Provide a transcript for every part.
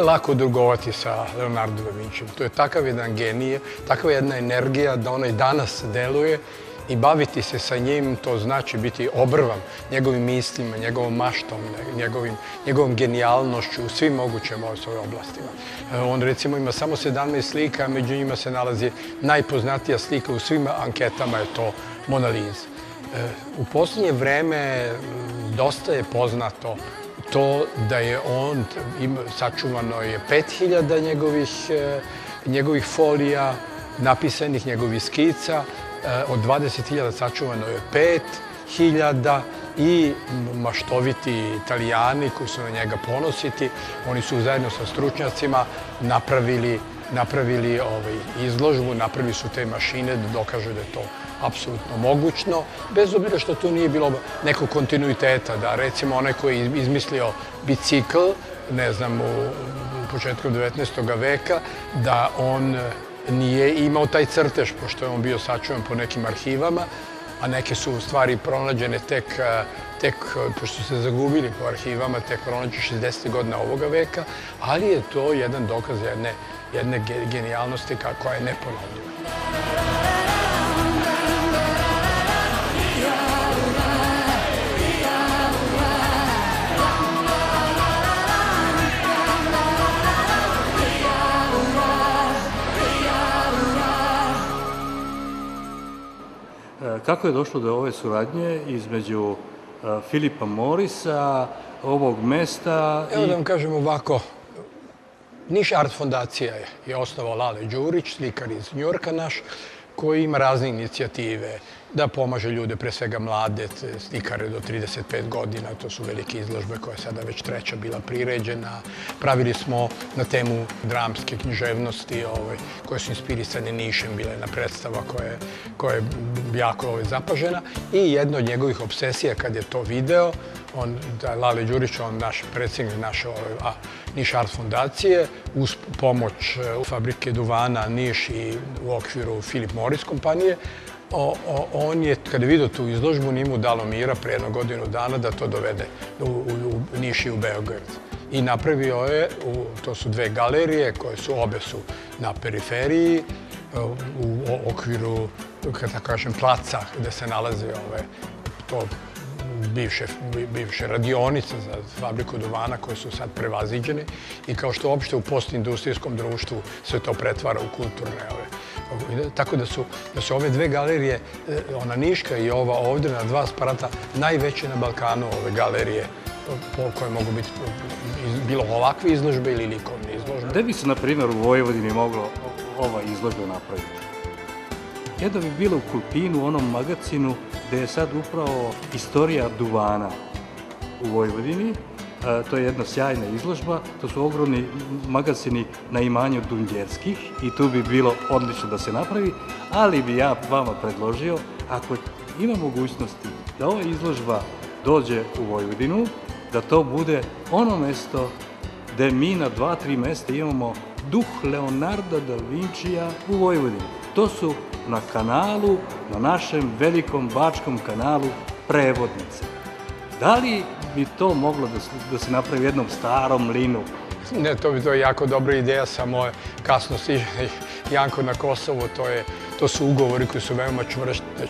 nije lako drugovati sa Leonardo da Vincijom. To je takav jedan genije, takva jedna energija da ona i danas deluje i baviti se sa njim, to znači biti obrvan njegovim mislima, njegovom maštom, njegovom genijalnošću u svim mogućim oblastima. On recimo ima samo 17 slika, a među njima se nalazi najpoznatija slika u svim anketama je to Mona Lisa. U posljednje vreme dosta je poznato to da je on, sačuvano je 5000 njegovih folija, napisanih njegovih skica, od 20.000 sačuvano je 5.000 i maštoviti Italijani koji su na njega ponositi, oni su zajedno sa stručnjacima napravili izložbu, napravili su te mašine da dokažu da je to apsolutno mogućno, bez obzira što tu nije bilo nekog kontinuiteta, da recimo onaj koji je izmislio bicikl, ne znam, u početku 19. veka, da on nije imao taj crtež, pošto je on bio sačuvan po nekim arhivama, a neke su stvari pronađene tek, pošto su se zagubili po arhivama, tek pronađe 60. godina ovoga veka, ali je to jedan dokaz jedne genijalnosti koja je neponovljiva. Kako je došlo do ove suradnje između Filipa Morisa, ovog mesta i... Evo da vam kažem ovako, Niš Art fondacija je osnovao Lale Đurić, slikar iz Njujorka naš, koji ima razne inicijative da pomaže ljude, pre svega mlade slikare do 35 godina. To su velike izložbe koja je sada već treća bila priređena. Pravili smo na temu dramske književnosti koje su inspirisane Nišem, bila je jedna predstava koja je jako zapažena. I jedna od njegovih obsesija kad je to video, Lale Đurić, on naš predsjednik naše Niš Art fondacije, uz pomoć fabrike duvana Niš i u okviru Philip Morris kompanije, on je, kada je vidio tu izložbu, nije mu dalo mira pre jedno godinu dana da to dovede u Niš i u Beograd. I napravio je, to su dve galerije koje su, obe su na periferiji, u okviru, kada kažem, placa gde se nalaze to bivše radionice za fabriku duvana koje su sad prevaziđene i kao što uopšte u postindustrijskom društvu se to pretvara u kulturne. Tako da su ove dve galerije, ona Niška i ova ovdje na dva sprata, najveće na Balkanu ove galerije koje mogu biti bilo ovakve izložbe ili likovne izložbe. Gde bi se, na primjer, u Vojvodini moglo ova izložba napraviti? Jedna bi bila u Kulpinu, u onom magacinu gde je sad upravo istorija duvana u Vojvodini. To je jedna sjajna izložba, to su ogromni magazini na imanju Dunđerskih i tu bi bilo odlično da se napravi, ali bi ja vama predložio, ako ima mogućnosti da ova izložba dođe u Vojvodinu, da to bude ono mesto gde mi na 2-3 mesta imamo duh Leonarda da Vincija u Vojvodini. To su na kanalu, na našem velikom bačkom kanalu Prevodnice. Da li bi to moglo da se napravi u jednom starom mlinu? Ne, to je jako dobra ideja, samo kasno stiže Janko na Kosovo, to su ugovori koji su veoma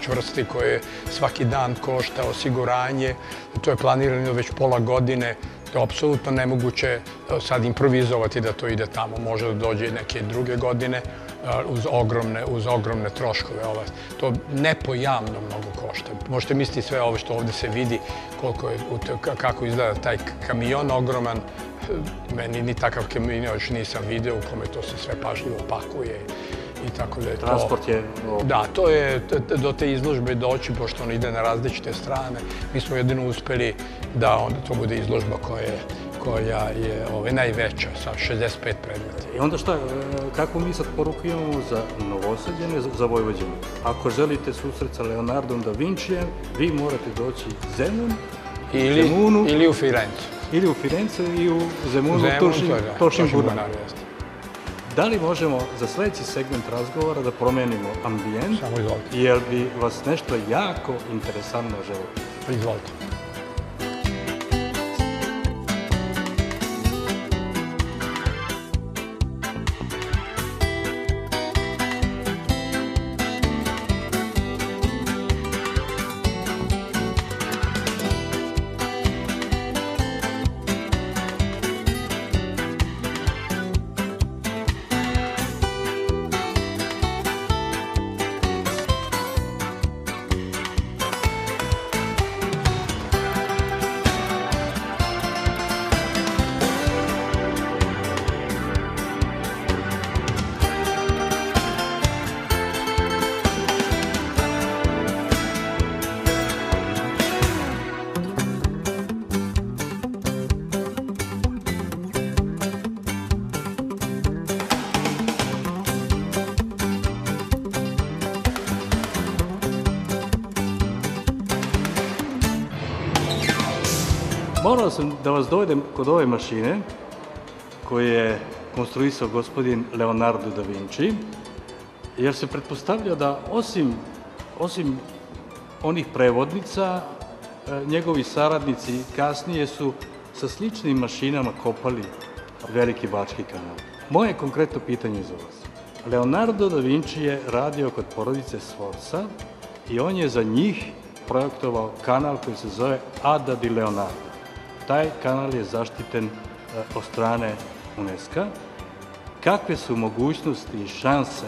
čvrsti, koje svaki dan košta osiguranje, to je planirano već pola godine, to je apsolutno nemoguće sad improvizovati da to ide tamo, može da dođe neke druge godine uz ogromne troškove. To nepojamno mnogo košta. Možete misliti sve ovo što ovdje se vidi, kako izgleda taj kamion ogroman. Meni ni takav kamion još nisam video u kome to se sve pažljivo pakuje. Transport je... Da, to je do te izložbe doći, pošto on ide na različite strane. Mi smo jedino uspeli da onda to bude izložba koja je najveća, sa 65 predmeta. I onda šta, kako mi sad poruku imamo za Novosađane, za Vojvođane? Ako želite susret sa Leonardom da Vincijem, vi morate doći Zemun, Zemunu... Ili u Firencu. Ili u Firencu i u Zemunu, Tošin-Burna. Da li možemo za sljedeći segment razgovora da promenimo ambijent? Samo izvolite. Jer bi vas nešto jako interesantno želeo. Izvolite. Morao sam da vas dovedem kod ove mašine koju je konstruisao gospodin Leonardo da Vinci, jer se pretpostavlja da osim onih prevodnica, njegovi saradnici kasnije su sa sličnim mašinama kopali Veliki bački kanal. Moje konkretno pitanje za vas. Leonardo da Vinci je radio kod porodice Sforza i on je za njih projektovao kanal koji se zove Ada di Leonardo. Taj kanal je zaštiten od strane UNESCO. Kakve su mogućnosti i šanse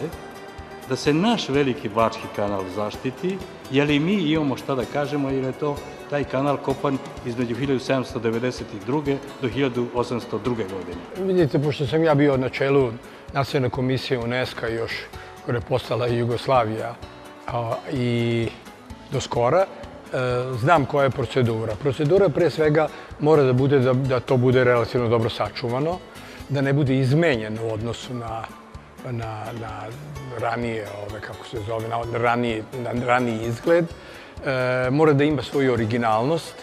da se naš Veliki bački kanal zaštiti, je li mi imamo šta da kažemo, jer je to taj kanal kopan između 1792. do 1802. godine. Vidite, pošto sam ja bio na čelu Nacionalne komisije UNESCO još koja je postala Jugoslavija i do skora, znam koja je procedura. Procedura pre svega mora da bude da to bude relativno dobro sačuvano, da ne bude izmenjeno u odnosu na ranije, kako se zove, na raniji izgled. Mora da ima svoju originalnost,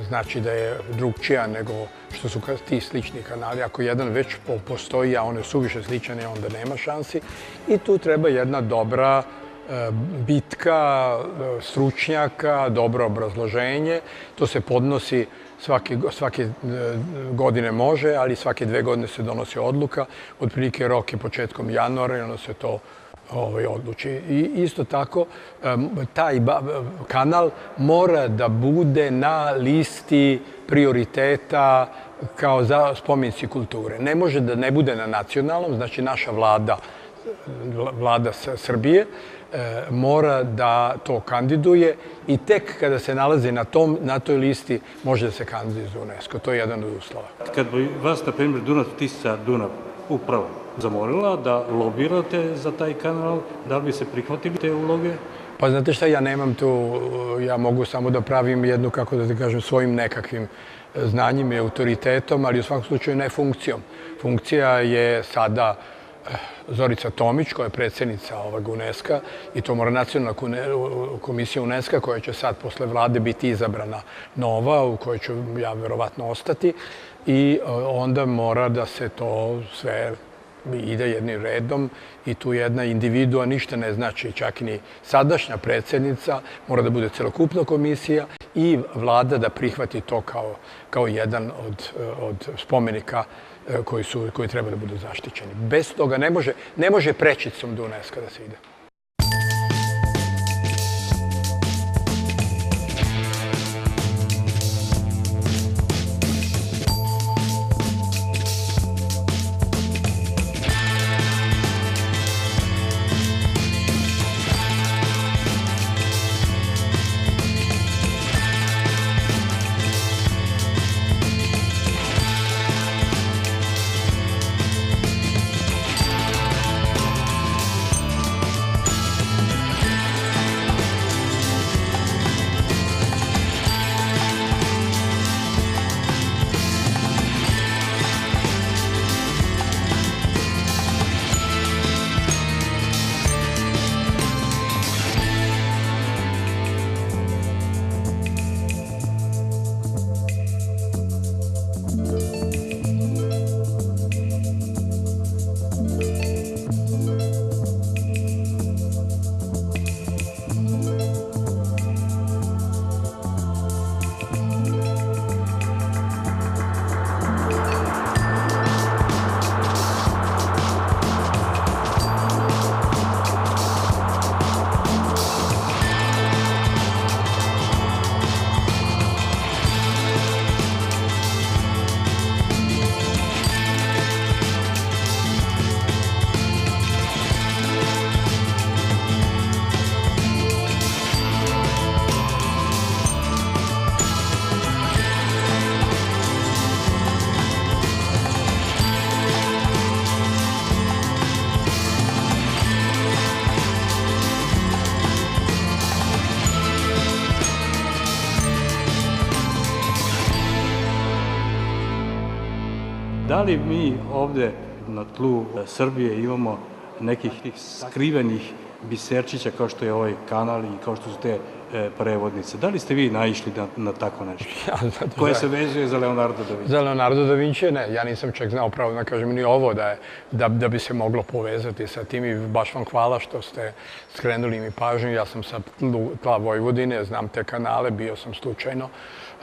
znači da je drugčija nego što su ti slični kanali. Ako jedan već postoji, a on je suviše sličan, onda nema šansi. I tu treba jedna dobra bitka stručnjaka, dobro obrazloženje. To se podnosi svake godine može, ali svake 2 godine se donosi odluka. Otprilike rok je početkom januara i onda se to odluči. I isto tako, taj kanal mora da bude na listi prioriteta kao za spomenici kulture. Ne može da ne bude na nacionalnom, znači naša vlada Srbije, mora da to kandiduje i tek kada se nalazi na toj listi može da se kandiduje za UNESCO. To je jedan od uslova. Kad bi vas, na primjer, Dunav upravo zamolila da lobirate za taj kanal, da li bi se prihvatili te uloge? Pa znate šta, ja nemam tu, ja mogu samo da pravim jednu, kako da kažem, svojim nekakvim znanjem i autoritetom, ali u svakom slučaju ne funkcijom. Funkcija je sada Zorica Tomić, koja je predsjednica UNESCO i to mora Nacionalna komisija UNESCO koja će sad posle vlade biti izabrana nova, u kojoj ću ja verovatno ostati i onda mora da se to sve ide jednim redom i tu jedna individua ništa ne znači, čak ni sadašnja predsjednica, mora da bude celokupna komisija i vlada da prihvati to kao jedan od spomenika koji treba da budu zaštićeni. Bez toga ne može prečicom do UNESCO da se ide. Da li mi ovde na tlu Srbije imamo nekih skrivenih biserčića kao što je ovaj kanal i kao što su te prevodnice. Da li ste vi naišli na tako nešto? Koje se vezuje za Leonardo da Vinci? Za Leonardo da Vinci ne. Ja nisam čak znao pravo da kažem ni ovo da bi se moglo povezati sa tim i baš vam hvala što ste skrenuli mi pažnju. Ja sam sa tla Vojvodine, znam te kanale, bio sam slučajno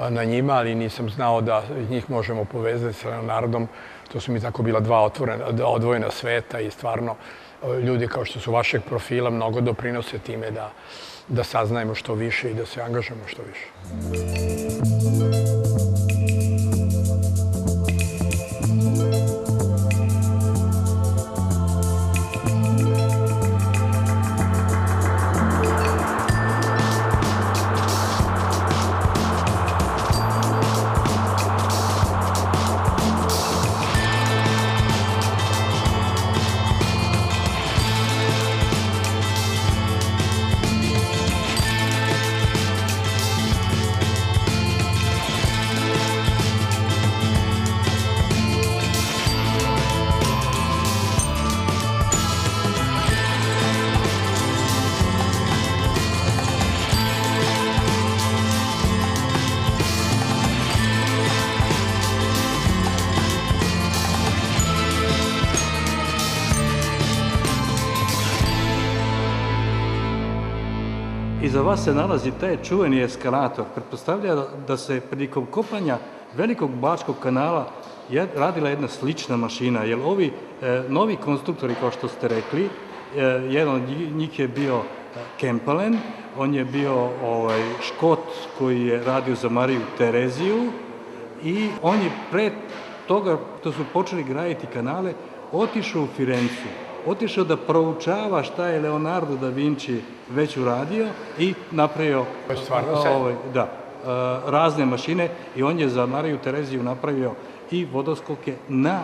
na njima, ali nisam znao da njih možemo povezati sa Leonardom. To su mi tako bila dva odvojena sveta i stvarno ljudi kao što su vašeg profila mnogo doprinose time da saznajemo što više i da se angažujemo što više. Iza vas se nalazi taj čuveni eskalator. Pretpostavlja da se prilikom kopanja Velikog Bačkog kanala radila jedna slična mašina, jer ovi novi konstruktori, kao što ste rekli, jedan od njih je bio Kempelen, on je bio Škot koji je radio za Mariju Tereziju i on je pre toga, što su počeli graditi kanale, otišao u Firencu. Otišao da proučava šta je Leonardo da Vinci već uradio i napravio razne mašine i on je za Mariju Tereziju napravio i vodoskoke na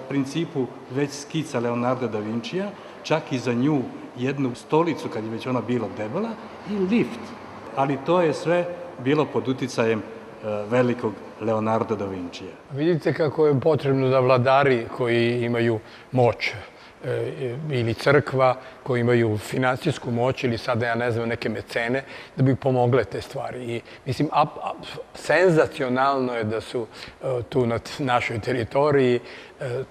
principu već skica Leonarda da Vincija, čak i za nju jednu stolicu kad je već ona bila debela i lift. Ali to je sve bilo pod uticajem velikog Leonarda da Vincija. Vidite kako je potrebno da vladari koji imaju moć ili crkva, koji imaju finansijsku moć ili sada, ja ne znam, neke mecene, da bi pomogle te stvari. I, mislim, senzacionalno je da su tu na našoj teritoriji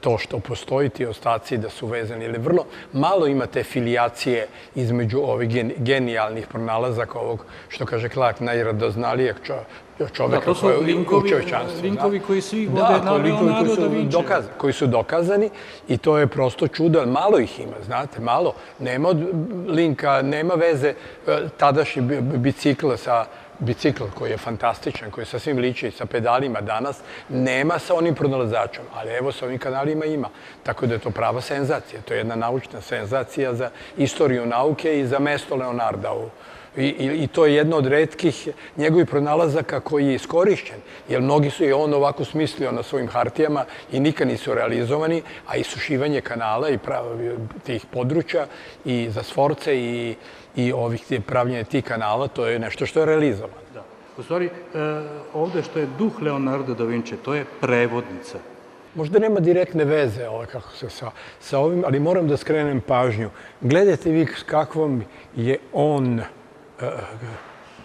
to što postoji, ti ostaci da su vezani, ili vrlo malo ima te filijacije između ovih genijalnih pronalazaka, ovog, što kaže Clark, najradoznalijeg čoveka koji u čovječanstvu. Linkovi koji svi vode na Leonardo da Vinci. Koji su dokazani i to je prosto čudo, malo ih ima, znate, malo. Nema od linka, nema veze tadašnji bicikl koji je fantastičan, koji sasvim liči sa pedalima danas, nema sa onim pronalazačom, ali evo sa ovim kanalima ima. Tako da je to prava senzacija. To je jedna naučna senzacija za istoriju nauke i za mesto Leonarda. I to je jedna od retkih njegovih pronalazaka koji je iskorišćen, jer mnogi su i on ovako smislio na svojim hartijama i nikad nisu realizovani, a isušivanje kanala i tih područja i za Sforce i pravljenje tih kanala, to je nešto što je realizovano. Da. U stvari, ovde što je duh Leonardo da Vinci, to je prevodnica. Možda nema direktne veze sa ovim, ali moram da skrenem pažnju. Gledajte vi s kakvom je on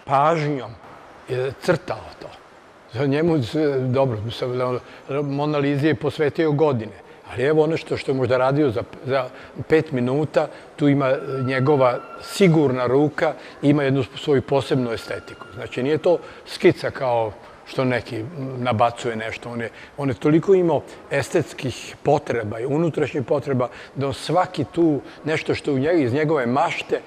pažnjom crtao to. Njemu, dobro, Mona Lizi je posvetio godine, ali evo ono što je možda radio za 5 minuta, tu ima njegova sigurna ruka, ima jednu svoju posebnu estetiku. Znači, nije to skica kao što neki nabacuje nešto. On je toliko imao estetskih potreba i unutrašnjih potreba da on svaki tu nešto što je iz njegove mašte,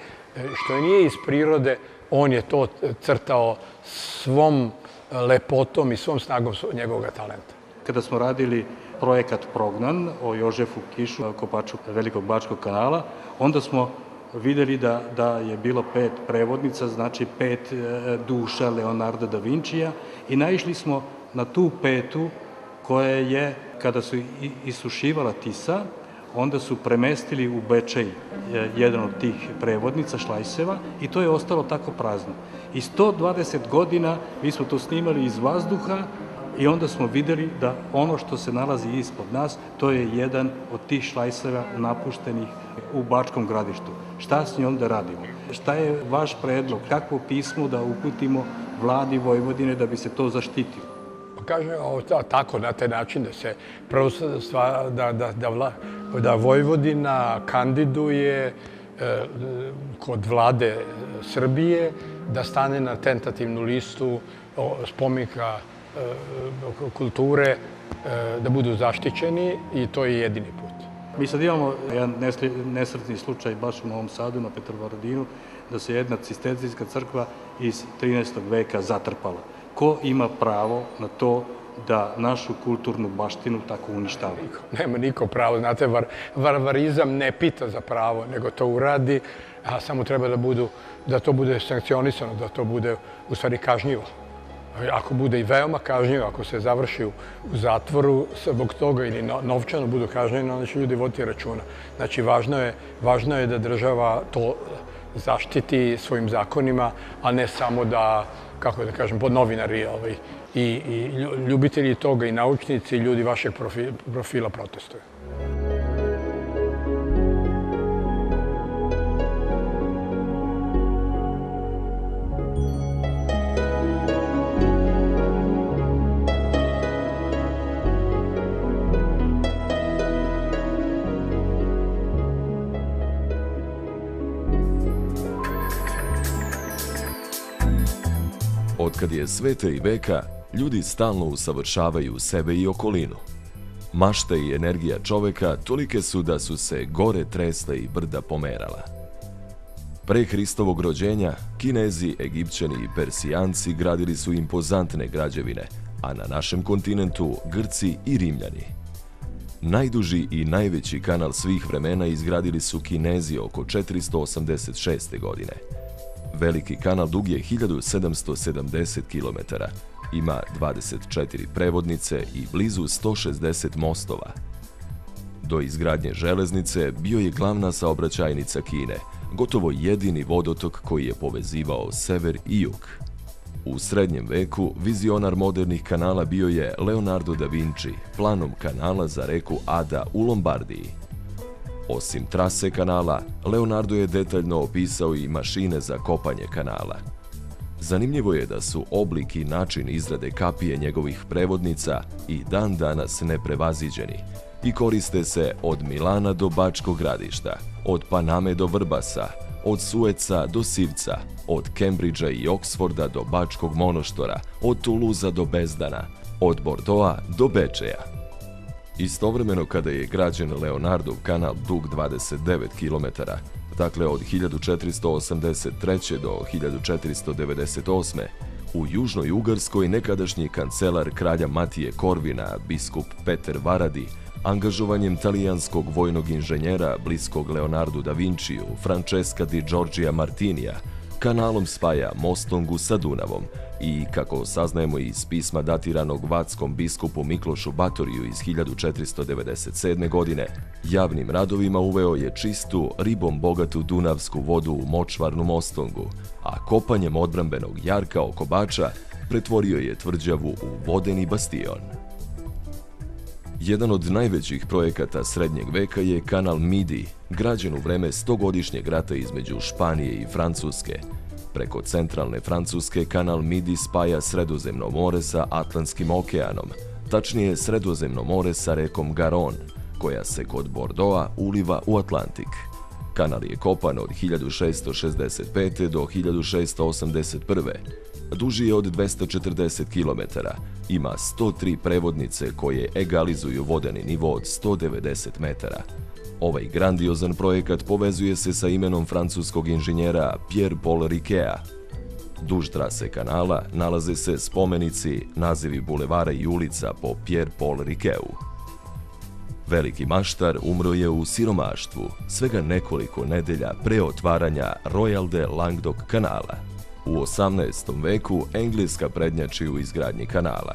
što nije iz prirode, on je to crtao svom lepotom i svom snagom njegovog talenta. Kada smo radili projekat Prognan o Jožefu Kišu, kopaču Velikog Bačkog kanala, onda smo videli da je bilo 5 prevodnica, znači 5 duša Leonarda da Vincija i naišli smo na tu 5. koja je, kada su isušivala Tisa, onda su premestili u Bečej jedan od tih prevodnica, Šlajseva, i to je ostalo tako prazno. I 120 godina mi smo to snimali iz vazduha I onda smo videli da ono što se nalazi ispod nas, to je jedan od tih šlajseva napuštenih u Bačkom Gradištu. Šta s njom da radimo? Šta je vaš predlog? Kakvo pismo da uputimo vladi Vojvodine da bi se to zaštitilo? Kažem, tako, na taj način da se prvo da Vojvodina kandiduje kod vlade Srbije da stane na tentativnu listu spomenika kulture, da budu zaštićeni i to je jedini put. Mi sad imamo jedan nesretni slučaj baš u Novom Sadu na Petrovaradinu da se jedna cistercijska crkva iz 13. veka zatrpala. Ko ima pravo na to da našu kulturnu baštinu tako uništava? Nema niko pravo. Znate, varvarizam ne pita za pravo, nego to uradi, a samo treba da to bude sankcionisano, da to bude u stvari kažnjivo. Ako bude i veoma kažnjivo, ako se završi u zatvoru zbog toga ili novčano budu kažnjeni, onda će ljudi voditi računa. Znači, važno je da država to zaštiti svojim zakonima, a ne samo da, kako da kažem, pod novinari i ljubitelji toga i naučnici i ljudi vašeg profila protestuju. Otkad je sveta i veka, ljudi stalno usavršavaju sebe i okolinu. Mašta i energija čoveka tolike su da su se gore tresle i brda pomerala. Pre Hristovog rođenja, Kinezi, Egipćani i Persijanci gradili su impozantne građevine, a na našem kontinentu Grci i Rimljani. Najduži i najveći kanal svih vremena izgradili su Kinezi oko 486. godine. Veliki kanal dug je 1770 km, ima 24 prevodnice i blizu 160 mostova. Do izgradnje železnice bio je glavna saobraćajnica Kine, gotovo jedini vodotok koji je povezivao sever i jug. U srednjem veku vizionar modernih kanala bio je Leonardo da Vinci, planom kanala za reku Ada u Lombardiji. Osim trase kanala, Leonardo je detaljno opisao i mašine za kopanje kanala. Zanimljivo je da su oblik i način izrade kapije njegovih prevodnica i dan danas neprevaziđeni i koriste se od Milana do Bačkog Gradišta, od Paname do Vrbasa, od Sueca do Sivca, od Kembridža i Oksforda do Bačkog Monoštora, od Tuluza do Bezdana, od Bordoa do Bečeja. Istovremeno kada je građen Leonardov kanal dug 29 km, dakle od 1483. do 1498. u Južnoj Ugarskoj nekadašnji kancelar kralja Matije Korvina, biskup Peter Varadi, angažovanjem talijanskog vojnog inženjera bliskog Leonardu da Vinciju, Francesca di Giorgia Martinija, kanalom spaja Mostongu sa Dunavom i, kako saznajemo iz pisma datiranog vatskom biskupu Miklošu Batoriju iz 1497. godine, javnim radovima uveo je čistu, ribom bogatu dunavsku vodu u močvarnu Mostongu, a kopanjem odbrambenog jarka oko Bača pretvorio je tvrđavu u vodeni bastion. Jedan od najvećih projekata srednjeg veka je kanal Midi, građen u vreme 100-godišnjeg rata između Španije i Francuske. Preko centralne Francuske kanal Midi spaja Sredozemno more sa Atlantskim okeanom, tačnije Sredozemno more sa rekom Garon, koja se kod Bordoa uliva u Atlantik. Kanal je kopan od 1665. do 1681. Duži je od 240 km, ima 103 prevodnice koje egalizuju vodeni nivo od 190 metara. Ovaj grandiozan projekat povezuje se sa imenom francuskog inženjera Pierre-Paul Riqueta. Duž trase kanala nalaze se spomenici, nazivi bulevara i ulica po Pierre-Paul Riquetu. Veliki maštar umro je u siromaštvu svega nekoliko nedelja pre otvaranja Royal de Languedoc kanala. U 18. veku Engleska prednjači u izgradnji kanala.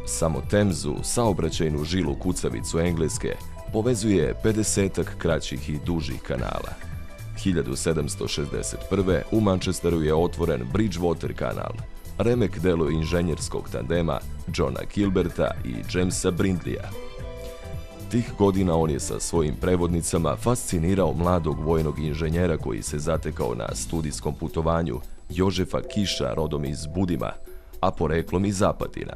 Samo Temzu, saobraćajnu žilu kucavicu Engleske, povezuje 50-ak kraćih i dužih kanala. 1761. u Manchesteru je otvoren Bridgewater kanal. remek delo inženjerskog tandema Johna Gilberta i Jamesa Brindleya. Tih godina on je sa svojim prevodnicama fascinirao mladog vojnog inženjera koji se zatekao na studijskom putovanju, Jožefa Kiša, rodom iz Budima, a poreklom iz Apatina.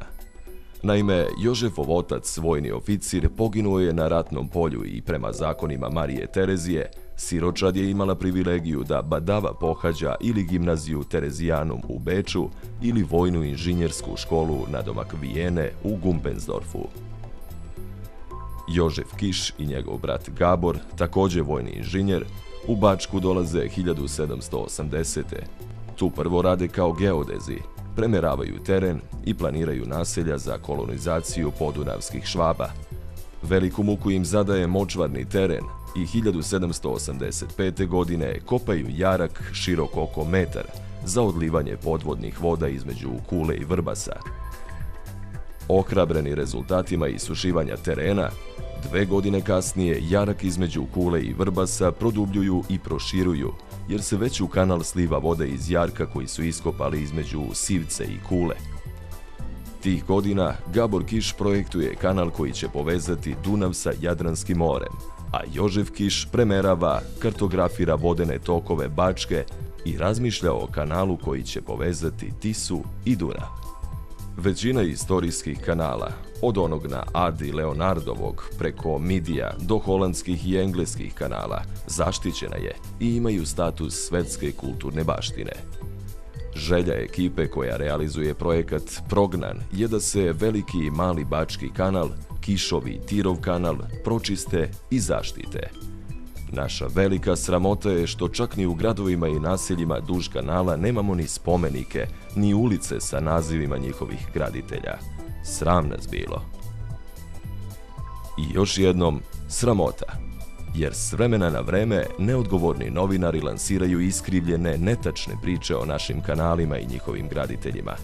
Naime, Jožefov otac, vojni oficir, poginuo je na ratnom polju i prema zakonima Marije Terezije, siročad je imala privilegiju da badava pohađa ili gimnaziju Terezijanum u Beču ili vojnu inženjersku školu nadomak Vijene u Gumpensdorfu. Jožef Kiš i njegov brat Gabor, također vojni inženjer, u Bačku dolaze 1780. Tu prvo rade kao geodezi, premeravaju teren i planiraju naselja za kolonizaciju podunavskih Švaba. Veliku muku im zadaje močvarni teren i 1785. godine kopaju jarak širok oko metar za odlivanje podvodnih voda između Kule i Vrbasa. Ohrabreni rezultatima isušivanja terena, 2 godine kasnije jarak između Kule i Vrbasa produbljuju i proširuju, jer se već u kanal sliva voda iz jarka koji su iskopali između Sivce i Kule. Tih godina Gabor Kiš projektuje kanal koji će povezati Dunav sa Jadranskim morem, a Jožef Kiš premerava, kartografira vodene tokove Bačke i razmišlja o kanalu koji će povezati Tisu i Dunav. Većina istorijskih kanala, od onog na Adi Leonardovog preko Midija do holandskih i engleskih kanala, zaštićena je i imaju status svetske kulturne baštine. Želja ekipe koja realizuje projekat Prognan je da se veliki i mali Bački kanal, Kišov i Tirov kanal pročiste i zaštite. Naša velika sramota je što čak ni u gradovima i naseljima duž kanala nemamo ni spomenike, ni ulice sa nazivima njihovih graditelja. Sram nas bilo. I još jednom, sramota. Jer s vremena na vreme neodgovorni novinari lansiraju iskrivljene, netačne priče o našim kanalima i njihovim graditeljima.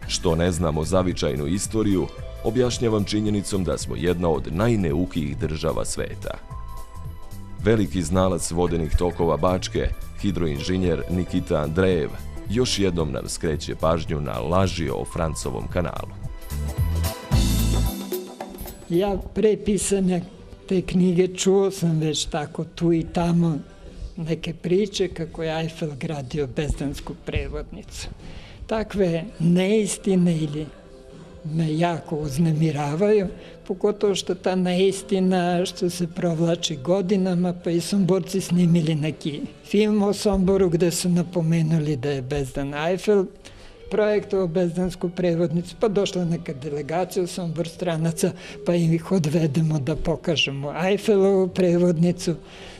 Što ne znamo zavičajnu istoriju, objašnjavam činjenicom da smo jedna od najneukijih država sveta. Veliki znalac vodenih tokova Bačke, hidroinženjer Nikita Andrejev, još jednom nam skreće pažnju na laži o Francovom kanalu. Ja pre pisanja te knjige čuo sam već tako tu i tamo neke priče kako je Eiffel gradio bezdansku prevodnicu. Takve neistine ili me jako uznemiravaju, pogotovo što ta neistina što se provlači godinama, pa i Somborci snimili neki film o Somboru gde su napomenuli da je bezdan Eiffel projektovao bezdansku prevodnicu, pa došla neka delegacija u Sombor stranaca, pa ih odvedemo da pokažemo Eiffelovu prevodnicu,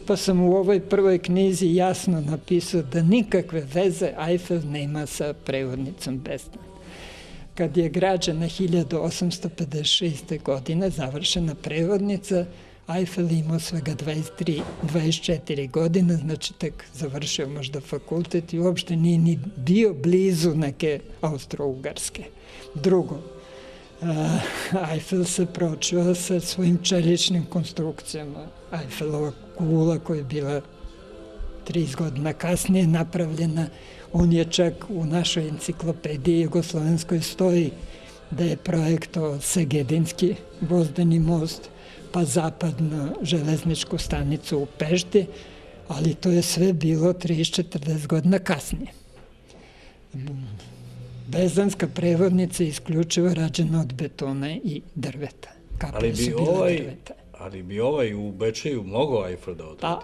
pa sam u ovoj prvoj knjizi jasno napisao da nikakve veze Eiffel nema sa prevodnicom bezdan. Kad je građena 1856. godine završena prevodnica, Eiffel imao svega 24 godine, znači tek završio možda fakultet i uopšte nije ni bio blizu neke Austro-Ugarske. Drugo, Eiffel se pročio sa svojim čeličnim konstrukcijama. Eiffelova kula koja je bila 30 godina kasnije napravljena, on je čak u našoj enciklopediji jugoslovenskoj stoji da je projektovao Segedinski vozdeni most, pa zapadnu železničku stanicu u Pešti, ali to je sve bilo 30-40 godina kasnije. Bezdanska prevodnica je isključivo rađena od betona i drveta. Kaplje su bile drveta. Ali bi ovaj u Bečeju mogao Eiffel da odvede? Pa,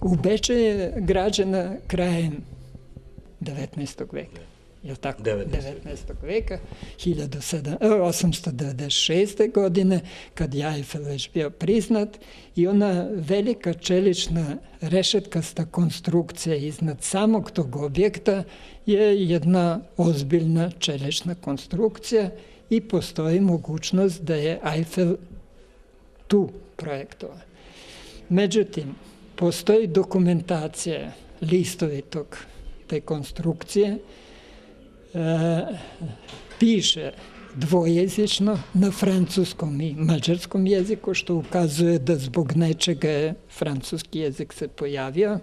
u Bečeju je građena krajem 19. veka. Je li tako? 19. veka, 1896. godine, kad je Eiffel već bio priznat, i ona velika čelična rešetkasta konstrukcija iznad samog tog objekta je jedna ozbiljna čelična konstrukcija i postoji mogućnost da je Eiffel tu projektovao. Međutim, postoji dokumentacija listovi te konstrukcije, piše dvojezično na francuskom i mađarskom jeziku, što ukazuje da zbog nečega je francuski jezik se pojavio.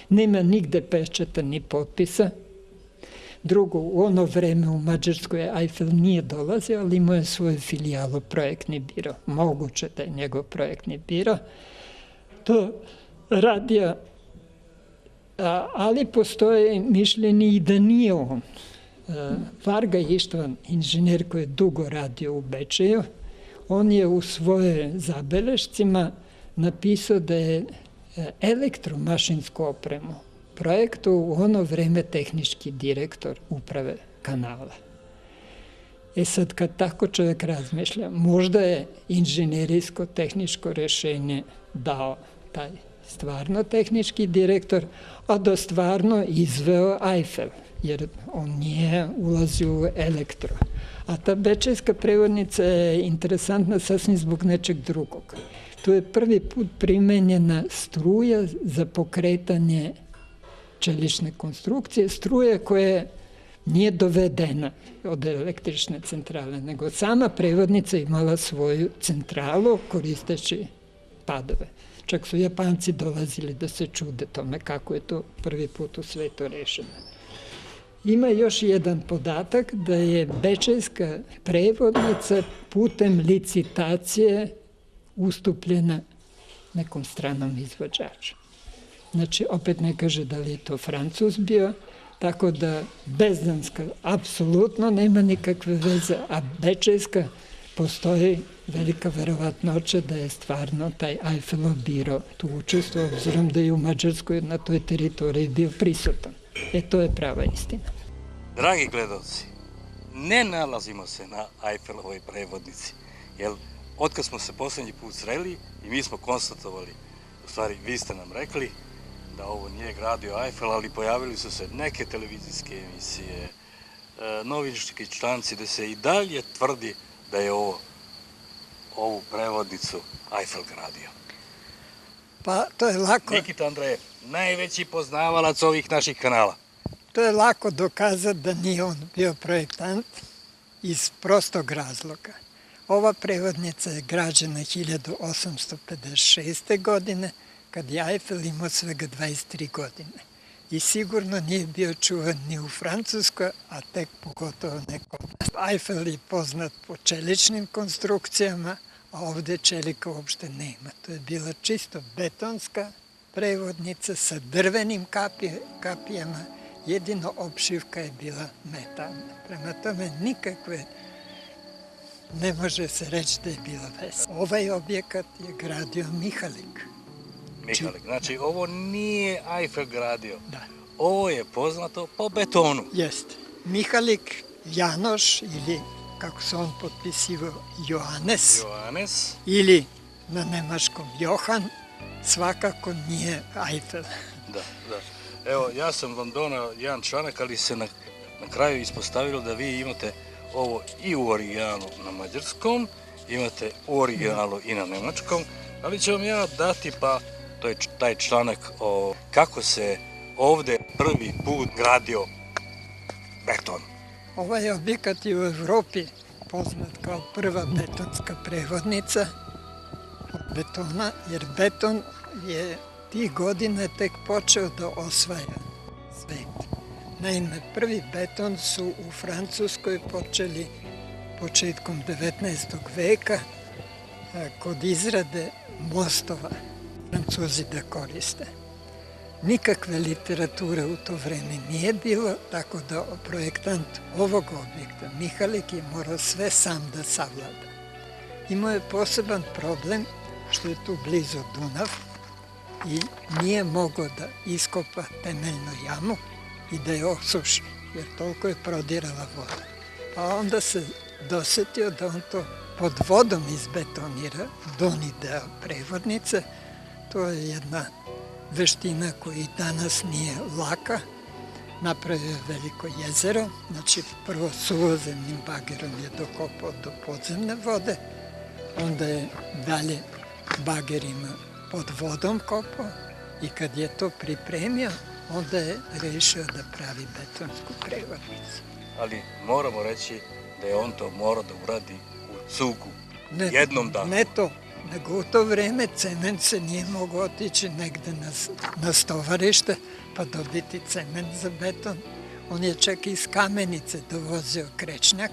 Nema nigde pečata ni potpisa. Drugo, u ono vreme u Mađarskoj Eiffel nije dolazio, ali imao je svoju filijalu projektni biro. Moguće da je njegov projektni biro to radio, ali postoje mišljenje i da nije on. Varga Ištvan, inženjer koji je dugo radio u Bečeju, on je u svoje zabelešcima napisao da je elektromašinsku opremu projektu u ono vreme tehnički direktor uprave kanala. Sad, kad tako čovjek razmišlja, možda je inženjerijsko-tehničko rešenje dao taj stvarno tehnički direktor, a da stvarno izveo Eiffel, jer on nije ulazio u elektro. A ta bečejska prevodnica je interesantna sasvim zbog nečeg drugog. Tu je prvi put primenjena struja za pokretanje čelične konstrukcije, struje koja nije dovedena od električne centrale, nego sama prevodnica imala svoju centralu koristeći padove. Čak su Japanci dolazili da se čude tome kako je to prvi put u svetu rešeno. Ima još jedan podatak da je bečejska prevodnica putem licitacije ustupljena nekom stranom izvođaču. Znači, opet ne kaže da li je to Francuz bio, tako da Bezdanska apsolutno nema nikakve veze, a bečejska postoji velika verovatnoća da je stvarno taj Eiffelov biro tu učestvovao, obzirom da je u Mađarskoj na toj teritoriji bio prisutan. To je prava istina. Dragi gledalci, ne nalazimo se na Eiffelovoj prevodnici, jer otkad smo se poslednji put sreli i mi smo konstatovali, u stvari vi ste nam rekli da ovo nije gradio Eiffel, ali pojavili su se neke televizijske emisije, novinski članci da se i dalje tvrdi da je ovu prevodnicu Eiffel gradio. Pa to je lako. Nikita Andrejev, najveći poznavalac ovih naših kanala. To je lako dokazati da nije on bio projektant iz prostog razloga. Ova prevodnica je građena 1856. godine, kad je Eiffel imao svega 23 godine. I sigurno nije bio čuvan ni u Francuskoj, a tek pogotovo ne kod nas. Eiffel je poznat po čeličnim konstrukcijama, a ovde čelika uopšte nema. To je bila čisto betonska prevodnica sa drvenim kapijama, jedino opšivka je bila metalna. Prema tome nikakve ne može se reći da je bila veza. Ovaj objekat je gradio Mihalik. Mihalik, znači ovo nije Eiffel gradio. Da. Ovo je poznato po betonu. Jeste. Mihalik Janoš, ili kako se on potpisivao, Johannes, ili na nemačkom Johan, svakako nije Eiffel. Da. Evo, ja sam vam donao jedan članak, ali se na kraju ispostavilo da vi imate ovo i u originalu na mađarskom, imate u originalu i na nemačkom, ali ću vam ja dati, pa to je taj članak o kako se ovde prvi put gradio beton. Ovaj objekat je u Evropi poznat kao prva betonska prevodnica od betona, jer beton je tih godine tek počeo da osvaja svet. Naime, prvi beton su u Francuskoj počeli početkom 19. veka kod izrade mostova Francuzi da koriste. Nikakve literature u to vreme nije bilo, tako da projektant ovog objekta, Mihalik, je morao sve sam da savlada. Imao je poseban problem što je tu blizu Dunav i nije mogao da iskopa temeljnu jamu i da je osuši, jer toliko je prodirala voda. A onda se dosetio da on to pod vodom izbetonira, donji deo prevodnice. To je jedna veština koja i danas nije laka. Napravio je veliko jezero, znači prvo suvozemnim bagerom je dokopao do podzemne vode, onda je dalje bagerima pod vodom kopao i kad je to pripremio, onda je rešio da pravi betonsku prevodnicu. Ali moramo reći da je on to morao da uradi u cugu, jednom danu. Ne to, nego u to vreme cement se nije mogao otići negde na stovarište pa dobiti cement za beton. On je čak iz Kamenice dovozio krečnjak.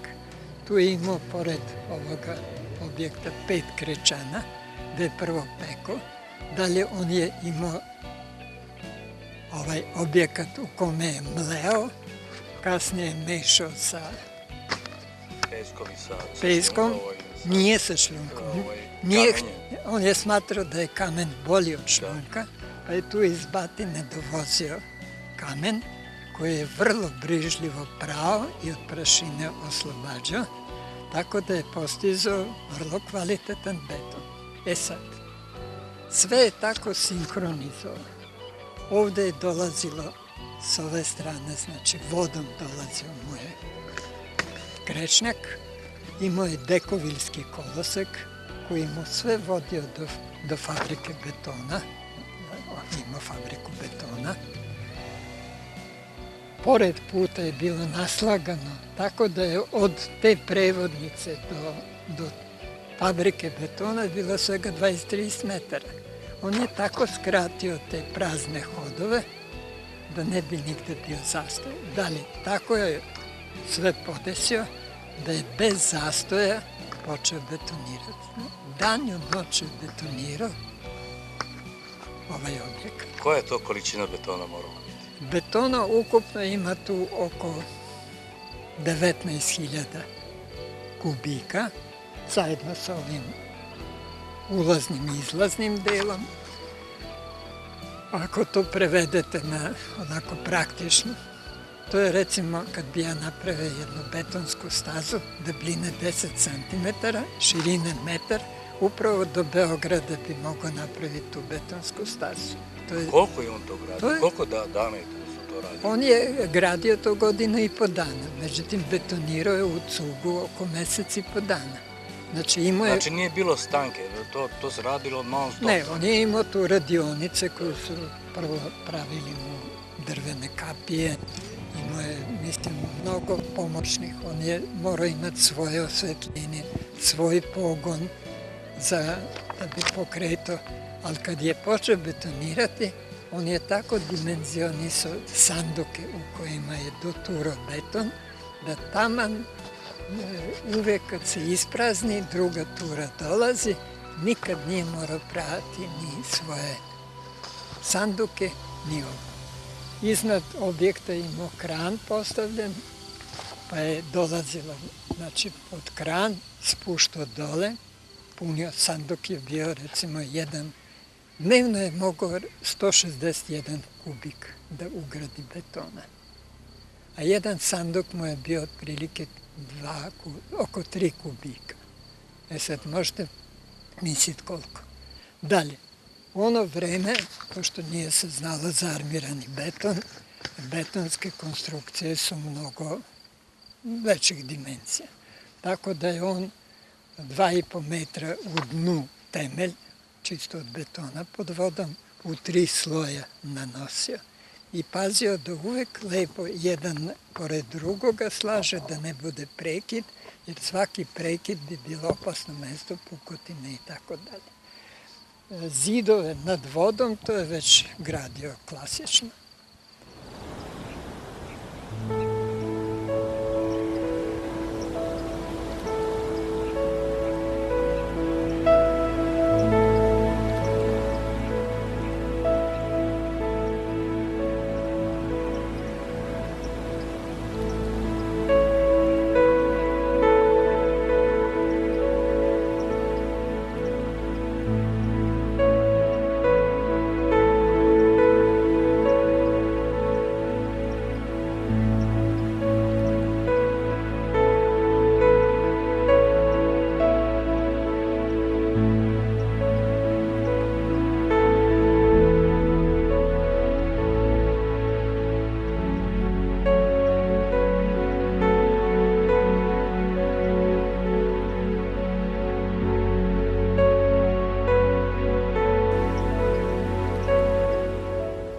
Tu je imao, pored ovoga objekta, 5 krečana, gde je prvo peko. Dalje on je imao ovaj objekat u kome je mleo, kasnije je mešao sa peskom, nije sa šljunkom. On je smatrao da je kamen bolji od šljunka, pa je tu iz Batine dovozio kamen koji je vrlo brižljivo prao i od prašine oslobađao, tako da je postizao vrlo kvalitetan beton. E sad, sve je tako sinkronizovano. Ovde je dolazilo s ove strane, znači vodom dolazio moj krečnjak, imao je dekovilski kolosek koji mu sve vodio do fabrike betona, on imao fabriku betona. Pored puta je bilo naslagano, tako da je od te prevodnice do fabrike betona bilo svega 20-30 metara. On je tako skratio te prazne hodove da ne bi nigde bio zastoj. Dalje, tako je sve podesio da je bez zastoja počeo betonirati. Danju noću je betonirao ovaj objekat. Koja je to količina betona morala biti? Betona ukupno ima tu oko 19.000 kubika, zajedno sa ovim ulaznim i izlaznim delom. Ako to prevedete na onako praktično, to je recimo kad bi ja napravio jednu betonsku stazu debljine 10 cm, širine metar, upravo do Beograda bi mogao napraviti tu betonsku stazu. Koliko je on to gradio? Koliko dana je su to radio? On je gradio to 1,5 godina, međutim betonirao je u cugu oko mesec i po dana. Znači nije bilo stanke, to se radilo non stop? Ne, on je imao tu radionice koje su prvo pravili mu drvene kapije, imao je, mislim, mnogo pomoćnih, on je morao imati svoje osvetljenje, svoj pogon da bi pokretao, ali kad je počeo betonirati, on je tako dimenzionisao sanduke u kojima je doturao beton, da taman uvek kad se isprazni, druga tura dolazi, nikad nije morao prati ni svoje sanduke, ni ovo. Iznad objekta je imao kran postavljen, pa je dolazilo, znači, pod kran, spuštao dole, punio, sanduk je bio, recimo, dnevno je mogao 161 kubik da ugradi betona. A jedan sanduk mu je bio otprilike oko 3 kubika. E sad, možete misliti koliko. Dalje, u ono vreme, pošto nije se znalo za armirani beton, betonske konstrukcije su mnogo većih dimenzija. Tako da je on 2,5 metra u dnu temelj, čisto od betona pod vodom, u 3 sloja nanosio. I pazio da uvek lepo jedan pored drugoga slaže, da ne bude prekid, jer svaki prekid bi bilo opasno mesto, pukotine i tako dalje. Zidove nad vodom, to je već gradio klasično.